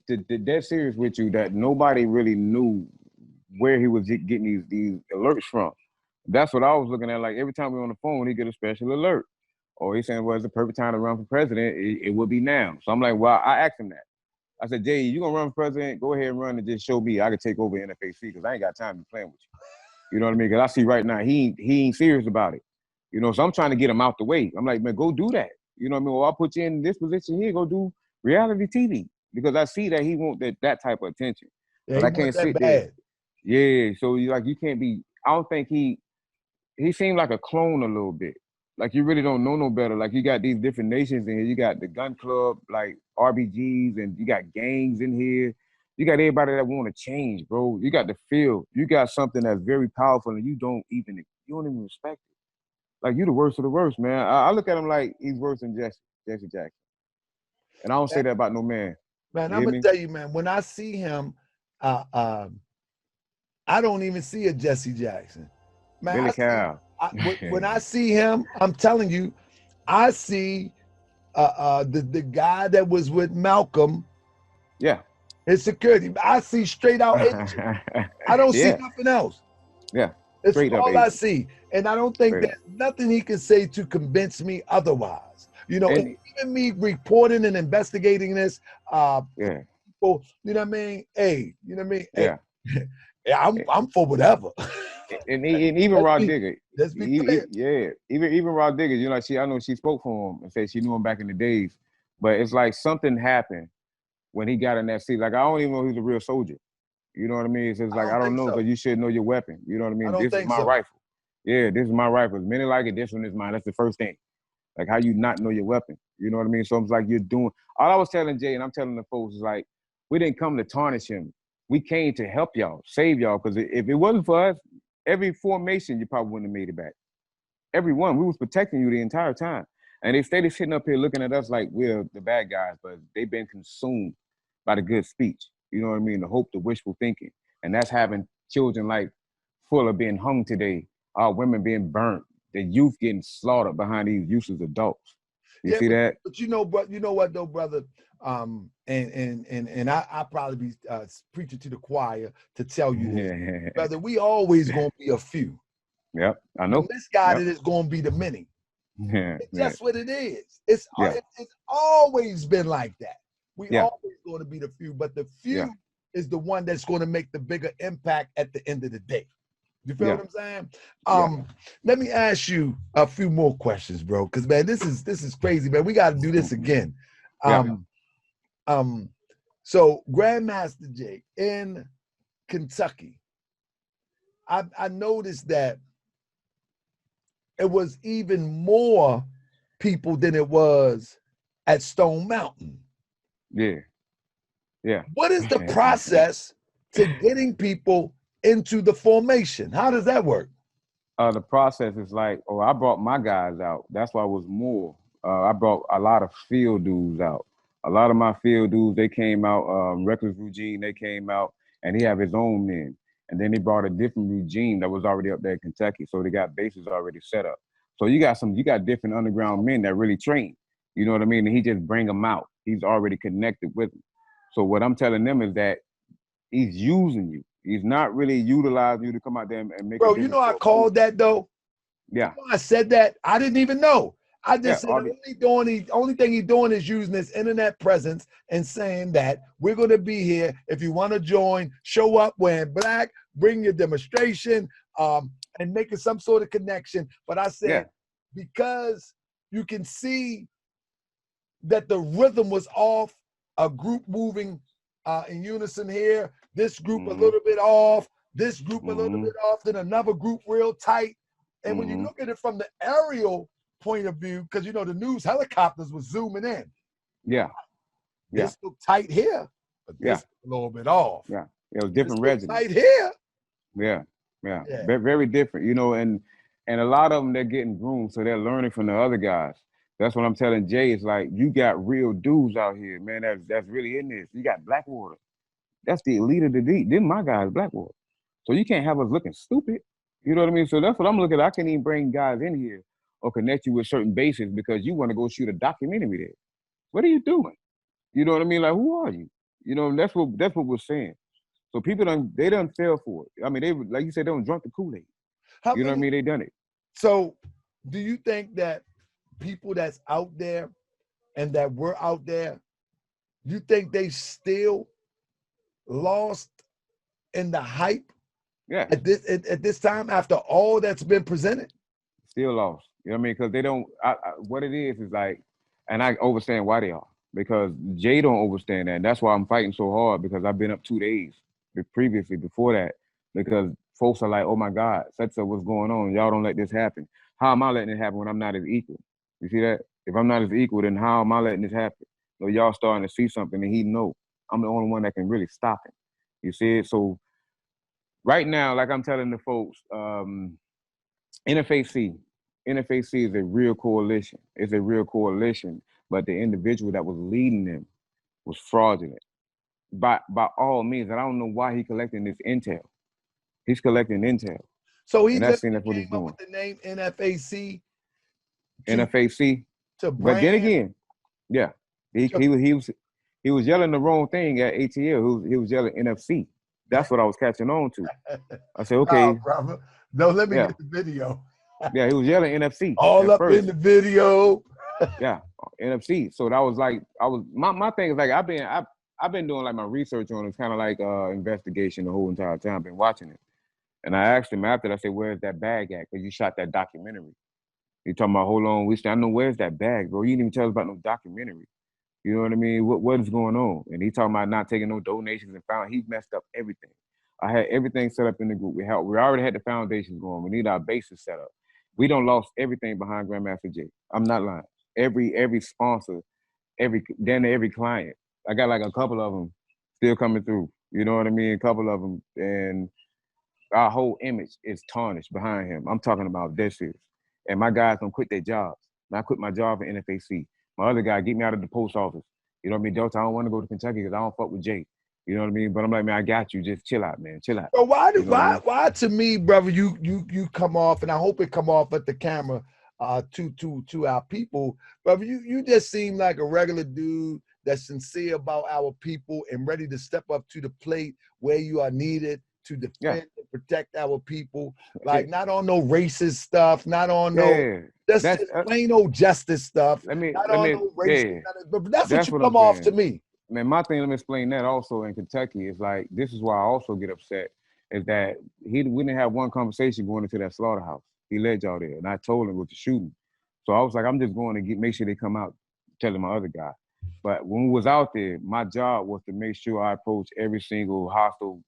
serious with you, that nobody really knew where he was getting these alerts from. That's what I was looking at. Like every time we on the phone, he get a special alert. Or he's saying, well, it's the perfect time to run for president. It would be now. So I'm like, well, I asked him that. I said, Jay, you gonna run for president? Go ahead and run and just show me I can take over NFAC because I ain't got time to be playing with you. You know what I mean? Because I see right now he ain't serious about it. You know, so I'm trying to get him out the way. I'm like, man, go do that. You know what I mean? Well, I'll put you in this position here. Go do reality TV because I see that he want that type of attention. Yeah, But he I can't wants that sit bad. there. Yeah, so you can't be. I don't think he seemed like a clone a little bit. Like you really don't know no better. Like you got these different nations in here. You got the gun club, like RBGs, and you got gangs in here. You got everybody that want to change, bro. You got the field. You got something that's very powerful, and you don't even respect it. Like you the worst of the worst, man. I look at him like he's worse than Jesse Jackson, and I don't say that about no man. Man, You I'm hear gonna me? tell you, man. When I see him, I don't even see a Jesse Jackson. Man, Billy Cow. when I see him, I'm telling you, I see the guy that was with Malcolm. Yeah. His security. I see straight out agent. I don't see Yeah. nothing else. Yeah. It's Straight up all I agent. see. And I don't think Straight there's nothing he can say to convince me otherwise. You know, And- even me reporting and investigating this, Yeah. people, you know what I mean? Hey, you know what I mean? Yeah. Hey, yeah, I'm for whatever. And even Let's Rod be- Digger, let's be clear. yeah, even Rod Digger, you know, like I know she spoke for him and said she knew him back in the days, but it's like something happened when he got in that seat. Like I don't even know he's a real soldier. You know what I mean? It's just like I don't think know, so. because you should know your weapon. You know what I mean? I don't This is think my so. rifle. Yeah, this is my rifle. As many like it, this one is mine. That's the first thing. Like how you not know your weapon. You know what I mean? So it's like you're doing. All I was telling Jay, and I'm telling the folks, is like we didn't come to tarnish him. We came to help y'all, save y'all. Because if it wasn't for us, every formation you probably wouldn't have made it back. Every one, we was protecting you the entire time. And they stayed sitting up here looking at us like we're the bad guys, but they've been consumed by the good speech. You know what I mean? The hope, the wishful thinking. And that's having children like Fuller being hung today, our women being burnt, the youth getting slaughtered behind these useless adults. You see that? But you know what though, brother? And I probably be preaching to the choir to tell you this, brother. We always gonna be a few. Yep, I know. Misguided is gonna be the many. It's just what it is. It's always been like that. We always going to be the few, but the few is the one that's going to make the bigger impact at the end of the day. You feel what I'm saying? Let me ask you a few more questions, bro. Because man, this is crazy, man. We got to do this again. So Grandmaster J in Kentucky, I noticed that it was even more people than it was at Stone Mountain. Yeah. What is the process to getting people into the formation? How does that work? The process is like, I brought my guys out. That's why it was more. I brought a lot of field dudes out. A lot of my field dudes, they came out. Reckless Eugene, they came out, and he have his own men. And then he brought a different regime that was already up there in Kentucky. So they got bases already set up. So you got different underground men that really train. You know what I mean? And he just bring them out. He's already connected with them. So what I'm telling them is that he's using you. He's not really utilizing you to come out there and make. Bro, you know I called that though. Yeah. You know I said that. I didn't even know. I just said the only thing he's doing is using his internet presence and saying that we're going to be here. If you want to join, show up wearing black, bring your demonstration, and making some sort of connection. But I said, because you can see that the rhythm was off, a group moving in unison here, this group a little bit off, this group a little bit off, then another group real tight. And when you look at it from the aerial point of view, because you know the news helicopters was zooming in. This looked tight here, but this a little bit off. It was different regiments. Tight here. Very, very different. You know, and a lot of them, they're getting groomed, so they're learning from the other guys. That's what I'm telling Jay. It's like, you got real dudes out here, man, that's really in this. You got Blackwater. That's the elite of the elite. Them my guys, Blackwater. So you can't have us looking stupid. You know what I mean? So that's what I'm looking at. I can't even bring guys in here or connect you with certain bases because you want to go shoot a documentary there. What are you doing? You know what I mean? Like, who are you? You know, and that's what we're saying. So people they done fell for it. I mean, they, like you said, they done drunk the Kool-Aid. How You know what I many? mean? They done it. So, do you think that people that's out there and that were out there, you think they still lost in the hype Yeah, at this time after all that's been presented? still lost. You know what I mean? Because they don't. What it is like, and I understand why they are. Because Jay don't understand that. And that's why I'm fighting so hard, because I've been up 2 days previously before that, because folks are like, oh my God, such a what's going on? Y'all don't let this happen. How am I letting it happen when I'm not his equal? You see that? If I'm not his equal, then how am I letting this happen? So y'all starting to see something and he know I'm the only one that can really stop it. You see it? So right now, like I'm telling the folks, NFAC, NFAC is a real coalition. It's a real coalition, but the individual that was leading them was fraudulent. By all means, and I don't know why he collecting this intel. He's collecting intel, So he and that's literally what came he's up doing. with the name NFAC NFAC, to but then brand. again, yeah, he was yelling the wrong thing at ATL. He was yelling NFC. That's what I was catching on to. I said, Nah, okay, brother. No, let me yeah, get the video. yeah. He was yelling NFC All at up in first. the video. Yeah, NFC. So that was like my thing is like I've been doing like my research on it. It's kind of like investigation the whole entire time. I've been watching it. And I asked him after that, I said, where's that bag at? Because you shot that documentary. He talking about, hold on, I know where's that bag, bro. You didn't even tell us about no documentary. You know what I mean? What is going on? And he talking about not taking no donations and found he messed up everything. I had everything set up in the group. We already had the foundations going. We need our bases set up. We don't lost everything behind Grandmaster Jay. I'm not lying. Every sponsor, every client. I got like a couple of them still coming through. You know what I mean? A couple of them, and our whole image is tarnished behind him. I'm talking about this serious. And my guys don't quit their jobs. And I quit my job at NFAC. My other guy, get me out of the post office. You know what I mean? Delta, I don't want to go to Kentucky because I don't fuck with Jay. You know what I mean? But I'm like, man, I got you. Just chill out, man. Chill out. But You know what I mean? why to me, brother, you come off, and I hope it come off at the camera to our people, brother, you just seem like a regular dude that's sincere about our people and ready to step up to the plate where you are needed to defend and protect our people. Like not on no racist stuff, not on no that's just plain old justice stuff. Not on no racist, but that's what you what come I'm off saying. to me. Man, my thing, let me explain that also in Kentucky is like, this is why I also get upset, is that we didn't have one conversation going into that slaughterhouse. He led y'all there, and I told him with the shooting. So I was like, I'm just going to make sure they come out, telling my other guy. But when we was out there, my job was to make sure I approached every single hostile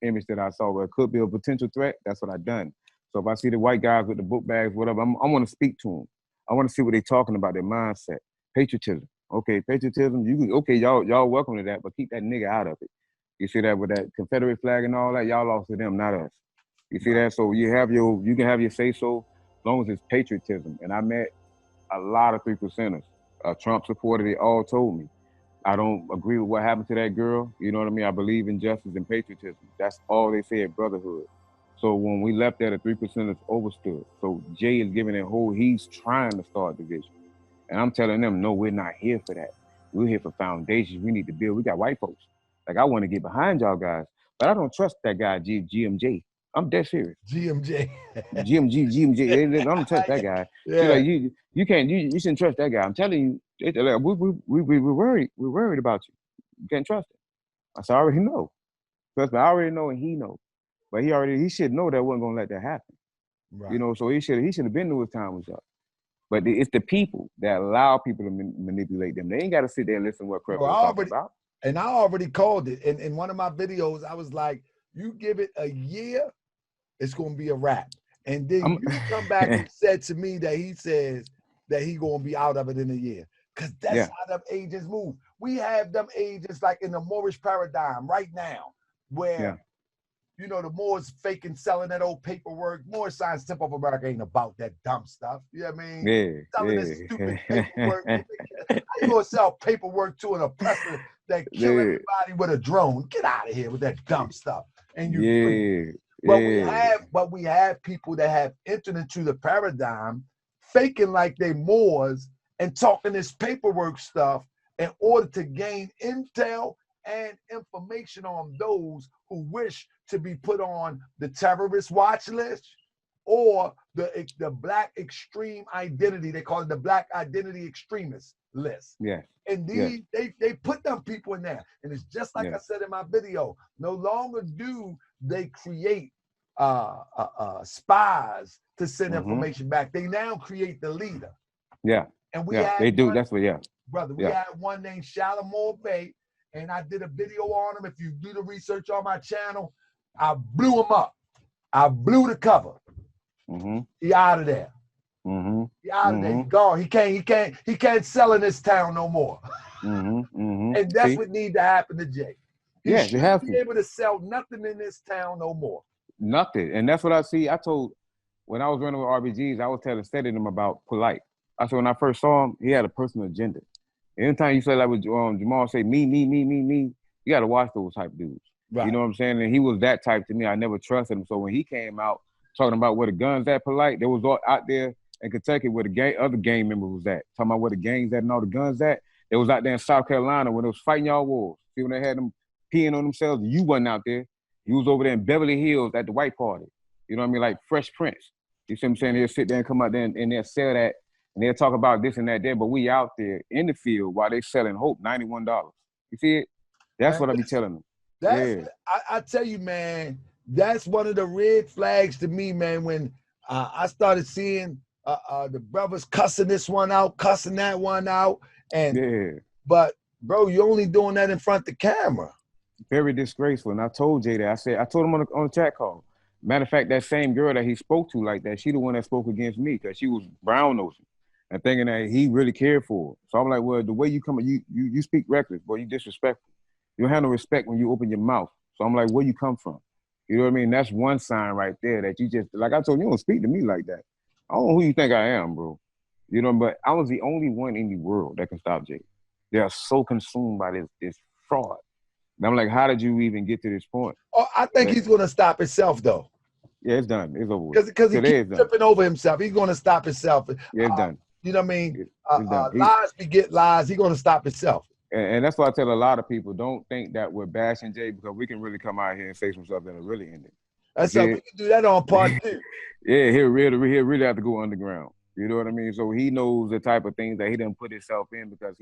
image that I saw where it could be a potential threat. That's what I done. So if I see the white guys with the book bags, whatever, I want to speak to them. I want to see what they're talking about, their mindset, patriotism. Okay, patriotism. You can, okay, y'all welcome to that, but keep that nigga out of it. You see that with that Confederate flag and all that, y'all lost to them, not us. You see that? So you can have your say so, as long as it's patriotism. And I met a lot of 3%ers. Trump supported it. All told me, I don't agree with what happened to that girl. You know what I mean? I believe in justice and patriotism. That's all they said, brotherhood. So when we left there, the 3%ers overstood. So Jay is giving he's trying to start division. And I'm telling them, no, we're not here for that. We're here for foundations. We need to build. We got white folks. Like, I want to get behind y'all guys, but I don't trust that guy, GMJ. I'm dead serious. GMJ. GMJ. I don't trust that guy. Yeah. Like, you can't, you shouldn't trust that guy. I'm telling you, like, we're worried. We're worried about you. You can't trust him. I said, I already know. Trust me, I already know, and he knows. But he should know that wasn't gonna let that happen. Right. You know, so he should have been to his time was up. But it's the people that allow people to manipulate them. They ain't got to sit there and listen to what Kirk was talking about. And I already called it. In one of my videos, I was like, you give it a year, it's going to be a wrap. And then you come back and said to me that he says that he going to be out of it in a year. Because that's how them agents move. We have them agents like in the Moorish paradigm right now where you know, the Moors faking selling that old paperwork. Moorish Science Temple of America ain't about that dumb stuff. You know what I mean? Yeah. Selling this stupid paperwork. How you gonna sell paperwork to an oppressor that kill everybody with a drone? Get out of here with that dumb stuff. And you but we have people that have entered into the paradigm, faking like they Moors and talking this paperwork stuff in order to gain intel and information on those who wish to be put on the terrorist watch list or the black extreme identity. They call it the black identity extremist list. Yeah. And these they put them people in there. And it's just like I said in my video, no longer do they create spies to send information back. They now create the leader. Yeah. And we they do. That's what, brother, we had one named Shalimar Bay, and I did a video on him. If you do the research on my channel, I blew him up. I blew the cover. He out of there. He out of there. He gone. He can't sell in this town no more. And that's what needs to happen to Jay. He shouldn't be able to sell nothing in this town no more. Nothing. And that's what I see. I told, when I was running with RBGs, I was studying them about polite. I said when I first saw him, he had a personal agenda. Anytime you say like with Jamal say me, you got to watch those type dudes. Right. You know what I'm saying? And he was that type to me. I never trusted him. So when he came out talking about where the guns at polite, there was all out there in Kentucky where the other gang member was at. Talking about where the gangs at and all the guns at. They was out there in South Carolina when they was fighting y'all wars. See when they had them peeing on themselves, you wasn't out there. You was over there in Beverly Hills at the white party. You know what I mean? Like Fresh Prince. You see what I'm saying? They'll sit there and come out there and they'll sell that. And they'll talk about this and that there, but we out there in the field while they selling hope $91. You see it? That's what I be telling them. I tell you, man, that's one of the red flags to me, man, when I started seeing the brothers cussing this one out, cussing that one out. But, bro, you're only doing that in front of the camera. Very disgraceful. And I told Jay that. I told him on the chat call. Matter of fact, that same girl that he spoke to like that, she the one that spoke against me because she was brown nosing. And thinking that he really cared for her. So I'm like, well, the way you come, you speak reckless, boy, you disrespectful. You don't have no respect when you open your mouth. So I'm like, where you come from? You know what I mean? That's one sign right there that you just, like I told you, you don't speak to me like that. I don't know who you think I am, bro. You know, but I was the only one in the world that can stop Jay. They are so consumed by this fraud. And I'm like, how did you even get to this point? Oh, I think he's going to stop himself, though. Yeah, it's done. It's over with. Because he keeps tripping over himself. He's going to stop himself. Yeah, it's done. You know what I mean? Lies beget lies. He's going to stop himself. And that's why I tell a lot of people, don't think that we're bashing Jay because we can really come out here and say some stuff that'll really end it. That's we can do that on part 2. Yeah, he'll really have to go underground. You know what I mean? So he knows the type of things that he done put himself in because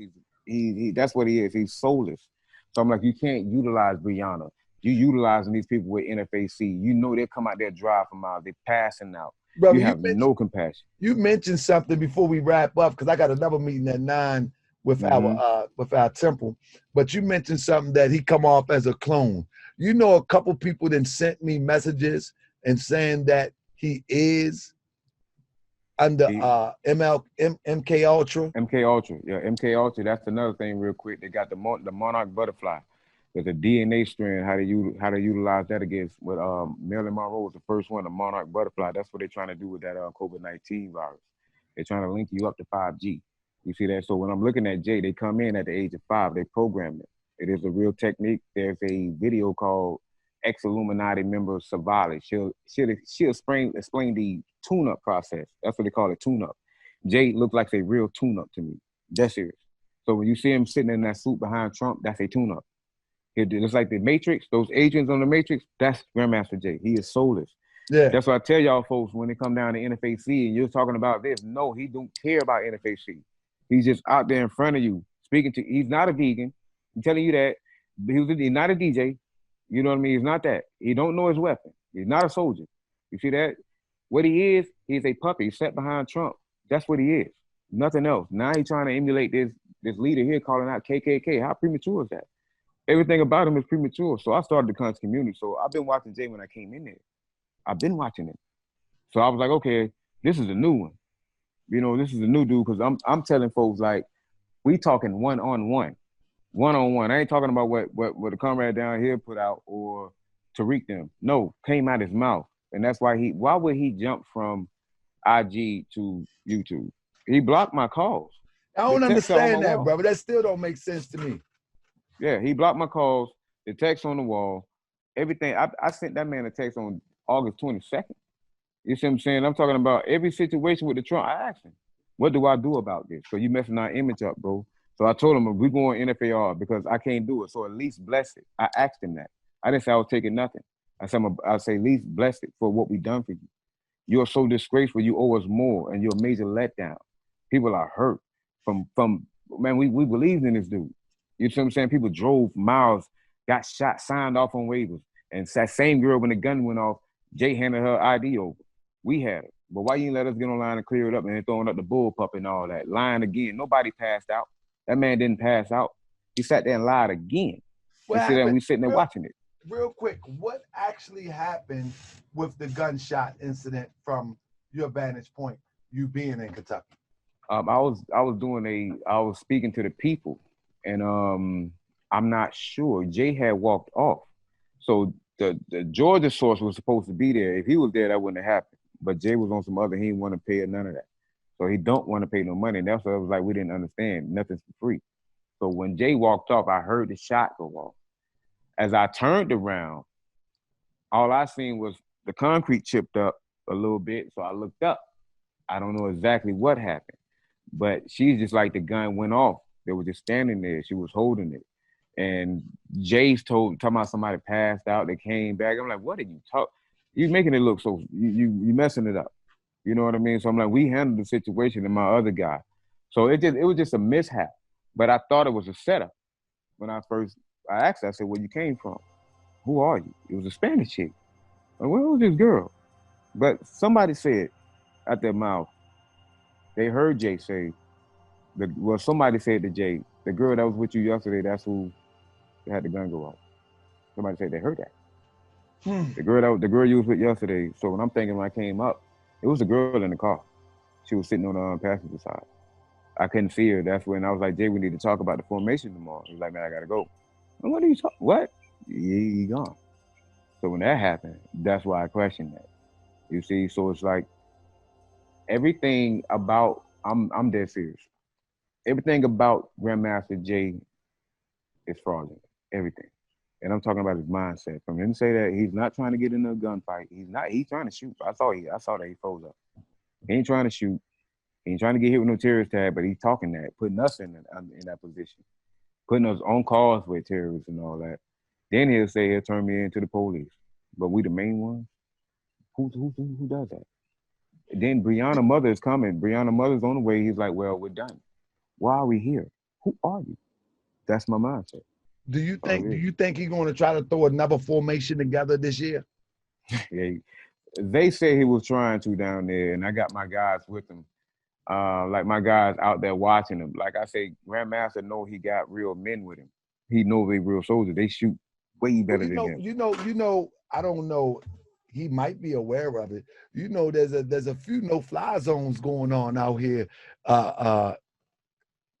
he that's what he is. He's soulless. So I'm like, you can't utilize Brianna. You utilizing these people with NFAC. You know they come out there dry for miles. They're passing out. Brother, you have no compassion. You mentioned something before we wrap up because I got another meeting at 9 with our temple. But you mentioned something that he come off as a clone. You know, a couple people then sent me messages and saying that he is under MK Ultra. MK Ultra, yeah, MK Ultra. That's another thing, real quick. They got the monarch butterfly. There's a DNA strand, how to utilize that against what Marilyn Monroe was the first one, the monarch butterfly. That's what they're trying to do with that COVID-19 virus. They're trying to link you up to 5G. You see that? So when I'm looking at Jay, they come in at the age of 5. They program it. It is a real technique. There's a video called Ex-Illuminati member Savali. She'll explain the tune-up process. That's what they call it, tune-up. Jay looks like a real tune-up to me. That's serious. So when you see him sitting in that suit behind Trump, that's a tune-up. It's like the Matrix, those agents on the Matrix, that's Grandmaster Jay. He is soulless. Yeah. That's what I tell y'all folks when they come down to NFAC and you're talking about this. No, he don't care about NFAC. He's just out there in front of you speaking to, he's not a vegan. I'm telling you that. He's not a DJ. You know what I mean? He's not that. He don't know his weapon. He's not a soldier. You see that? What he is, he's a puppet. He sat behind Trump. That's what he is. Nothing else. Now he's trying to emulate this leader here calling out KKK. How premature is that? Everything about him is premature. So I started the conscious community. So I've been watching Jay when I came in there. I've been watching it. So I was like, okay, this is a new one. You know, this is a new dude because I'm telling folks like, we talking one-on-one. One-on-one. I ain't talking about what the comrade down here put out or Tariq them. No, came out his mouth. And that's why would he jump from IG to YouTube? He blocked my calls. I don't understand that, brother. That still don't make sense to me. Yeah, he blocked my calls, the text on the wall, everything. I sent that man a text on August 22nd. You see what I'm saying? I'm talking about every situation with the Trump. I asked him, what do I do about this? Because you messing our image up, bro. So I told him, we're going NFAR because I can't do it. So at least bless it. I asked him that. I didn't say I was taking nothing. I said, I'll say, at least bless it for what we done for you. You're so disgraceful. You owe us more, and you're a major letdown. People are hurt from man, we believed in this dude. You see what I'm saying? People drove miles, got shot, signed off on waivers. And that same girl, when the gun went off, Jay handed her ID over. We had it. But why you didn't let us get online and clear it up and then throwing up the bullpup and all that? Lying again. Nobody passed out. That man didn't pass out. He sat there and lied again. And we sitting there watching it. Real quick, what actually happened with the gunshot incident from your vantage point, you being in Kentucky? I was speaking to the people, and I'm not sure. Jay had walked off. So the Georgia source was supposed to be there. If he was there, that wouldn't have happened. But Jay was on some other, he didn't want to pay none of that. So he don't want to pay no money. And that's what I was like, we didn't understand. Nothing's for free. So when Jay walked off, I heard the shot go off. As I turned around, all I seen was the concrete chipped up a little bit. So I looked up. I don't know exactly what happened. But she's just like the gun went off. They were just standing there. She was holding it. And Jay's talking about somebody passed out. They came back. I'm like, what did you talk? You're making it look so, you messing it up. You know what I mean? So I'm like, we handled the situation and my other guy. So it was just a mishap. But I thought it was a setup. When I asked her, I said, where you came from? Who are you? It was a Spanish chick. Like, where was this girl? But somebody said out their mouth, they heard Jay say, somebody said to Jay, the girl that was with you yesterday, that's who had the gun go off. Somebody said they heard that. The girl you was with yesterday. So when I'm thinking when I came up, it was a girl in the car. She was sitting on the passenger side. I couldn't see her. That's when I was like, Jay, we need to talk about the formation tomorrow. He was like, man, I gotta go. And what are you talking? What? He gone. So when that happened, that's why I questioned that. You see, so it's like everything about I'm dead serious. Everything about Grandmaster Jay is fraudulent. Everything. And I'm talking about his mindset. From him to say that he's not trying to get in a gunfight. He's trying to shoot. I saw that he froze up. He ain't trying to shoot. He ain't trying to get hit with no terrorist tag, but he's talking that, putting us in that position, putting us on calls with terrorists and all that. Then he'll say he'll turn me into the police. But we the main ones? Who does that? Then Breonna Mother is coming. Breonna Mother's on the way. He's like, well, we're done. Why are we here? Who are you? That's my mindset. Do you think he's going to try to throw another formation together this year? Yeah, they say he was trying to down there, and I got my guys with him. Like my guys out there watching him. Like I say, Grandmaster know he got real men with him. He know they real soldiers. They shoot way better than him. You know, I don't know. He might be aware of it. You know, there's a few no-fly zones going on out here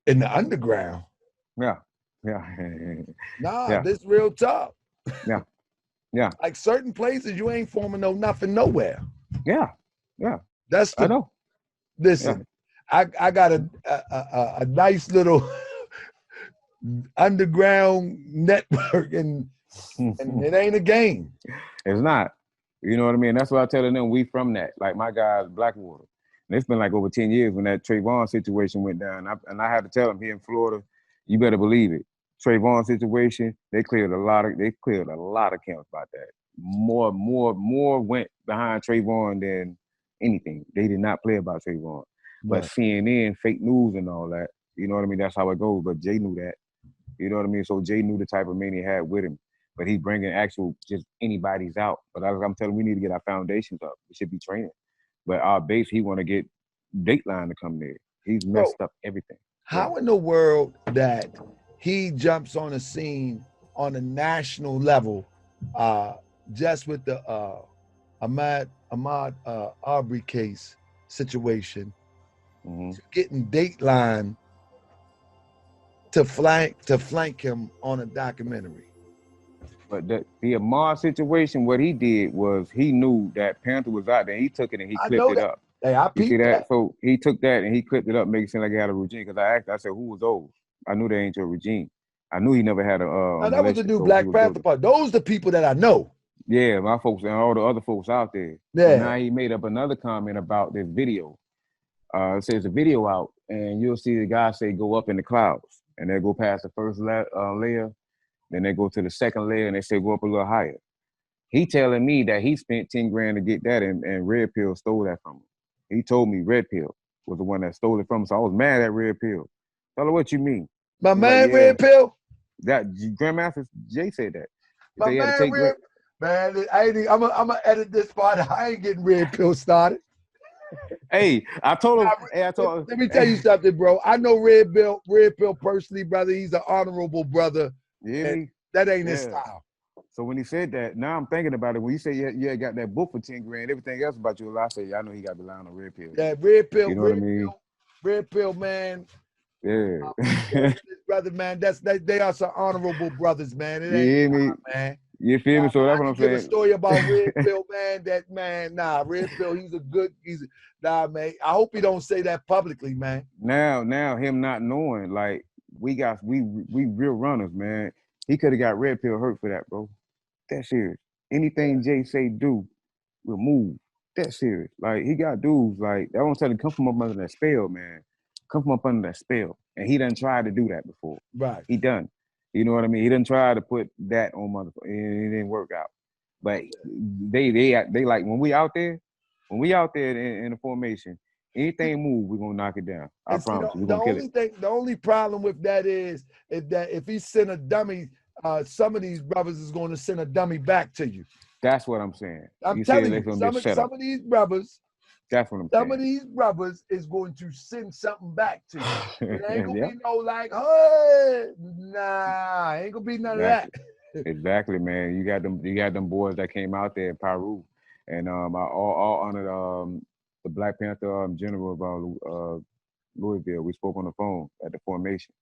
in the underground. Yeah. This real tough. Yeah. Like certain places you ain't forming nothing nowhere. Yeah. I know. Listen, I got a nice little underground network and it ain't a game. It's not. You know what I mean? That's why I tell them we from that. Like my guys, Blackwater. And it's been like over 10 years when that Trayvon situation went down. And I had to tell them here in Florida, you better believe it. Trayvon situation, they cleared a lot of camps about that. More went behind Trayvon than anything. They did not play about Trayvon. But CNN, fake news and all that, you know what I mean? That's how it goes. But Jay knew that. You know what I mean? So Jay knew the type of men he had with him. But he's bringing actual just anybody's out. But I'm telling him, we need to get our foundations up. We should be training. But our base, he want to get Dateline to come there. He's messed up everything. How in the world that he jumps on a scene on a national level, just with the Ahmaud Arbery case situation, getting Dateline to flank him on a documentary? But the Ahmaud situation, what he did was he knew that Panther was out there. He took it and he clipped it up. Hey, I see that? So he took that and he clipped it up, making it seem like he had a regime. Because I asked, I said, who was those? I knew they ain't your regime. I knew he never had a that was the new Black Panther part. Those the people that I know. Yeah, my folks and all the other folks out there. Yeah. So now he made up another comment about this video. It says a video out, and you'll see the guy say, go up in the clouds. and they go past the first layer, then they go to the second layer, and they say go up a little higher. He telling me that he spent 10 grand to get that, and Red Pill stole that from him. He told me Red Pill was the one that stole it from him, so I was mad at Red Pill. Tell her what you mean. My He's man, like, yeah, Red Pill. that Grandmaster Jay said that. He My said he had to man, take Red. Man, I'm gonna edit this part. I ain't getting Red Pill started. Hey, I told him. Nah, Hey, I told him. let me tell you something, bro. I know Red Pill personally, brother. He's an honorable brother. You hear me? That ain't his Yeah. style. So when he said that, now I'm thinking about it. When you say you got that book for 10 grand, everything else about you, I say, yeah, I know he got to rely on a Red Pill. Yeah, Red Pill. You know what I mean? Red Pill, man. Yeah. Brother, man. They are some honorable brothers, man. It You ain't hear me? man. You feel me? So that's what I'm give saying. a story about Red Pill, man. That man, Red Pill, man. I hope he don't say that publicly, man. Now him not knowing, like we real runners, man. He could have got Red Pill hurt for that, bro. That serious. Anything Jay say do, will move. That serious. Like he got dudes like that. I want to tell him, come from up under that spell, man. Come from up under that spell, and he done tried to do that before. Right. He done. You know what I mean? He done tried to put that on motherfucker, and it didn't work out. But they like when we out there in the formation, anything move, we're gonna knock it down. I promise you, we're gonna kill it. The only problem with that is that if he send a dummy, some of these brothers is going to send a dummy back to you. That's what I'm saying. I'm telling you, some of these brothers. That's what I'm saying. Some of these brothers is going to send something back to you. It ain't gonna be no like, hey, nah, ain't gonna be none of that. Exactly, man. You got them boys that came out there in Peru, and I all honored the Black Panther general of Louisville. We spoke on the phone at the formation,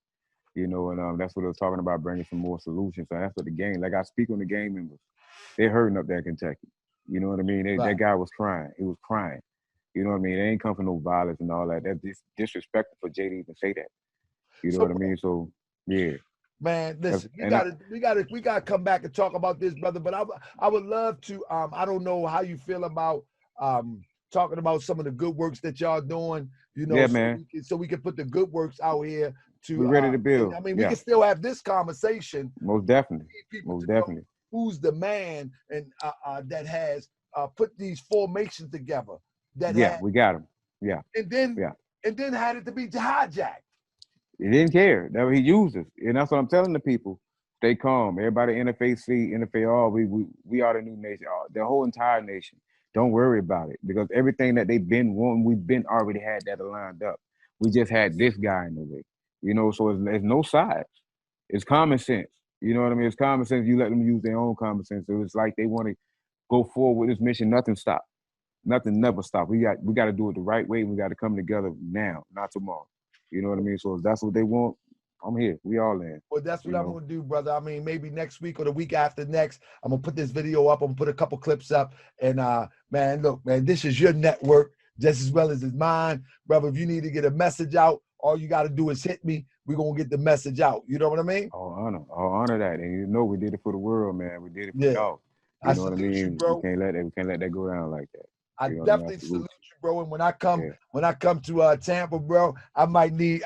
you know, and that's what they were talking about, bringing some more solutions. So that's what the game. Like I speak on the game members, they're hurting up there in Kentucky. You know what I mean? That guy was crying. He was crying. You know what I mean? They ain't come for no violence and all that. That's disrespectful for Jay to even say that. You know what I mean? So yeah. Man, listen, we gotta come back and talk about this, brother. But I would love to. I don't know how you feel about talking about some of the good works that y'all doing. You know, yeah, man. So we can put the good works out here. We're ready to build. I mean, we can still have this conversation. Most definitely. Most definitely. Who's the man and that has put these formations together? We got him. Yeah. And then had it to be hijacked. He didn't care. That he used us. And that's what I'm telling the people. Stay calm. Everybody NFAC, NFAR, we are the new nation. The whole entire nation. Don't worry about it. Because everything that they've been wanting, we've been already had that lined up. We just had this guy in the way. You know, so it's no sides. It's common sense. You know what I mean? It's common sense. You let them use their own common sense. So it's like they want to go forward with this mission. Nothing stopped. Nothing never stopped. We got to do it the right way. We got to come together now, not tomorrow. You know what I mean? So if that's what they want, I'm here. We all in. Well, that's what I'm going to do, brother. I mean, maybe next week or the week after next, I'm going to put this video up. I'm going to put a couple clips up. And, man, look, man, this is your network just as well as it's mine. Brother, if you need to get a message out, all you got to do is hit me. We're going to get the message out. You know what I mean? All honor that. And you know we did it for the world, man. We did it for y'all. You know what I mean? You, bro. We can't let that go down like that. I definitely salute you, bro. And when I come to Tampa, bro, I might need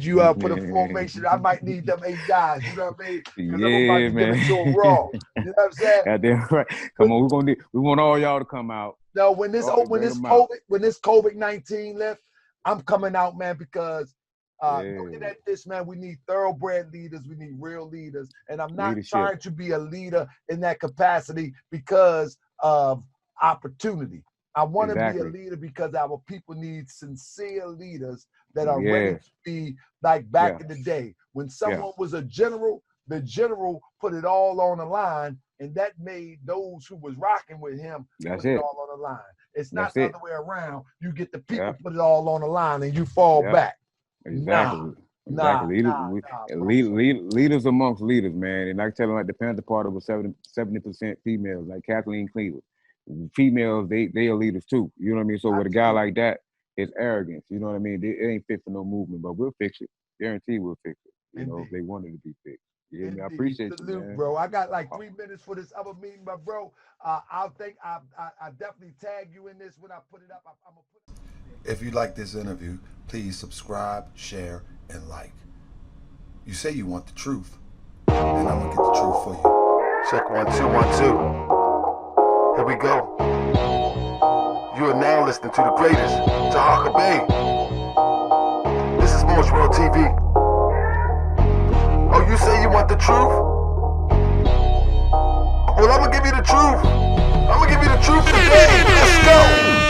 you for the formation. I might need them 8 guys. You know what I mean? Because I'm about to give it to them raw. You know what I'm saying? Goddamn right. Come on, we want all y'all to come out. No, when this COVID-19 left, I'm coming out, man, because looking at this, man, we need thoroughbred leaders. We need real leaders. And I'm not trying to be a leader in that capacity because of opportunity. I want to be a leader because our people need sincere leaders that are ready to be like back in the day. When someone was a general, the general put it all on the line, and that made those who was rocking with him put it all on the line. It's not the other way around. You get the people put it all on the line, and you fall back. Exactly. Leaders amongst leaders, man. And I tell them, like the Panther Party was 70% females, like Kathleen Cleveland. Females, they are leaders too. You know what I mean? So with a guy like that, it's arrogance. You know what I mean? It ain't fit for no movement, but we'll fix it. Guarantee we'll fix it. You know, if they wanted to be fixed. Yeah, I appreciate you, man. Bro. I got like 3 minutes for this other meeting, but bro, I definitely tag you in this when I put it up. I'm gonna put. If you like this interview, please subscribe, share, and like. You say you want the truth, then I'm gonna get the truth for you. Check 1 2 1 2. Here we go. You are now listening to the greatest, Taharkabey. This is Moorish World TV. Oh, you say you want the truth? Well, I'm gonna give you the truth. I'm gonna give you the truth today. Let's go.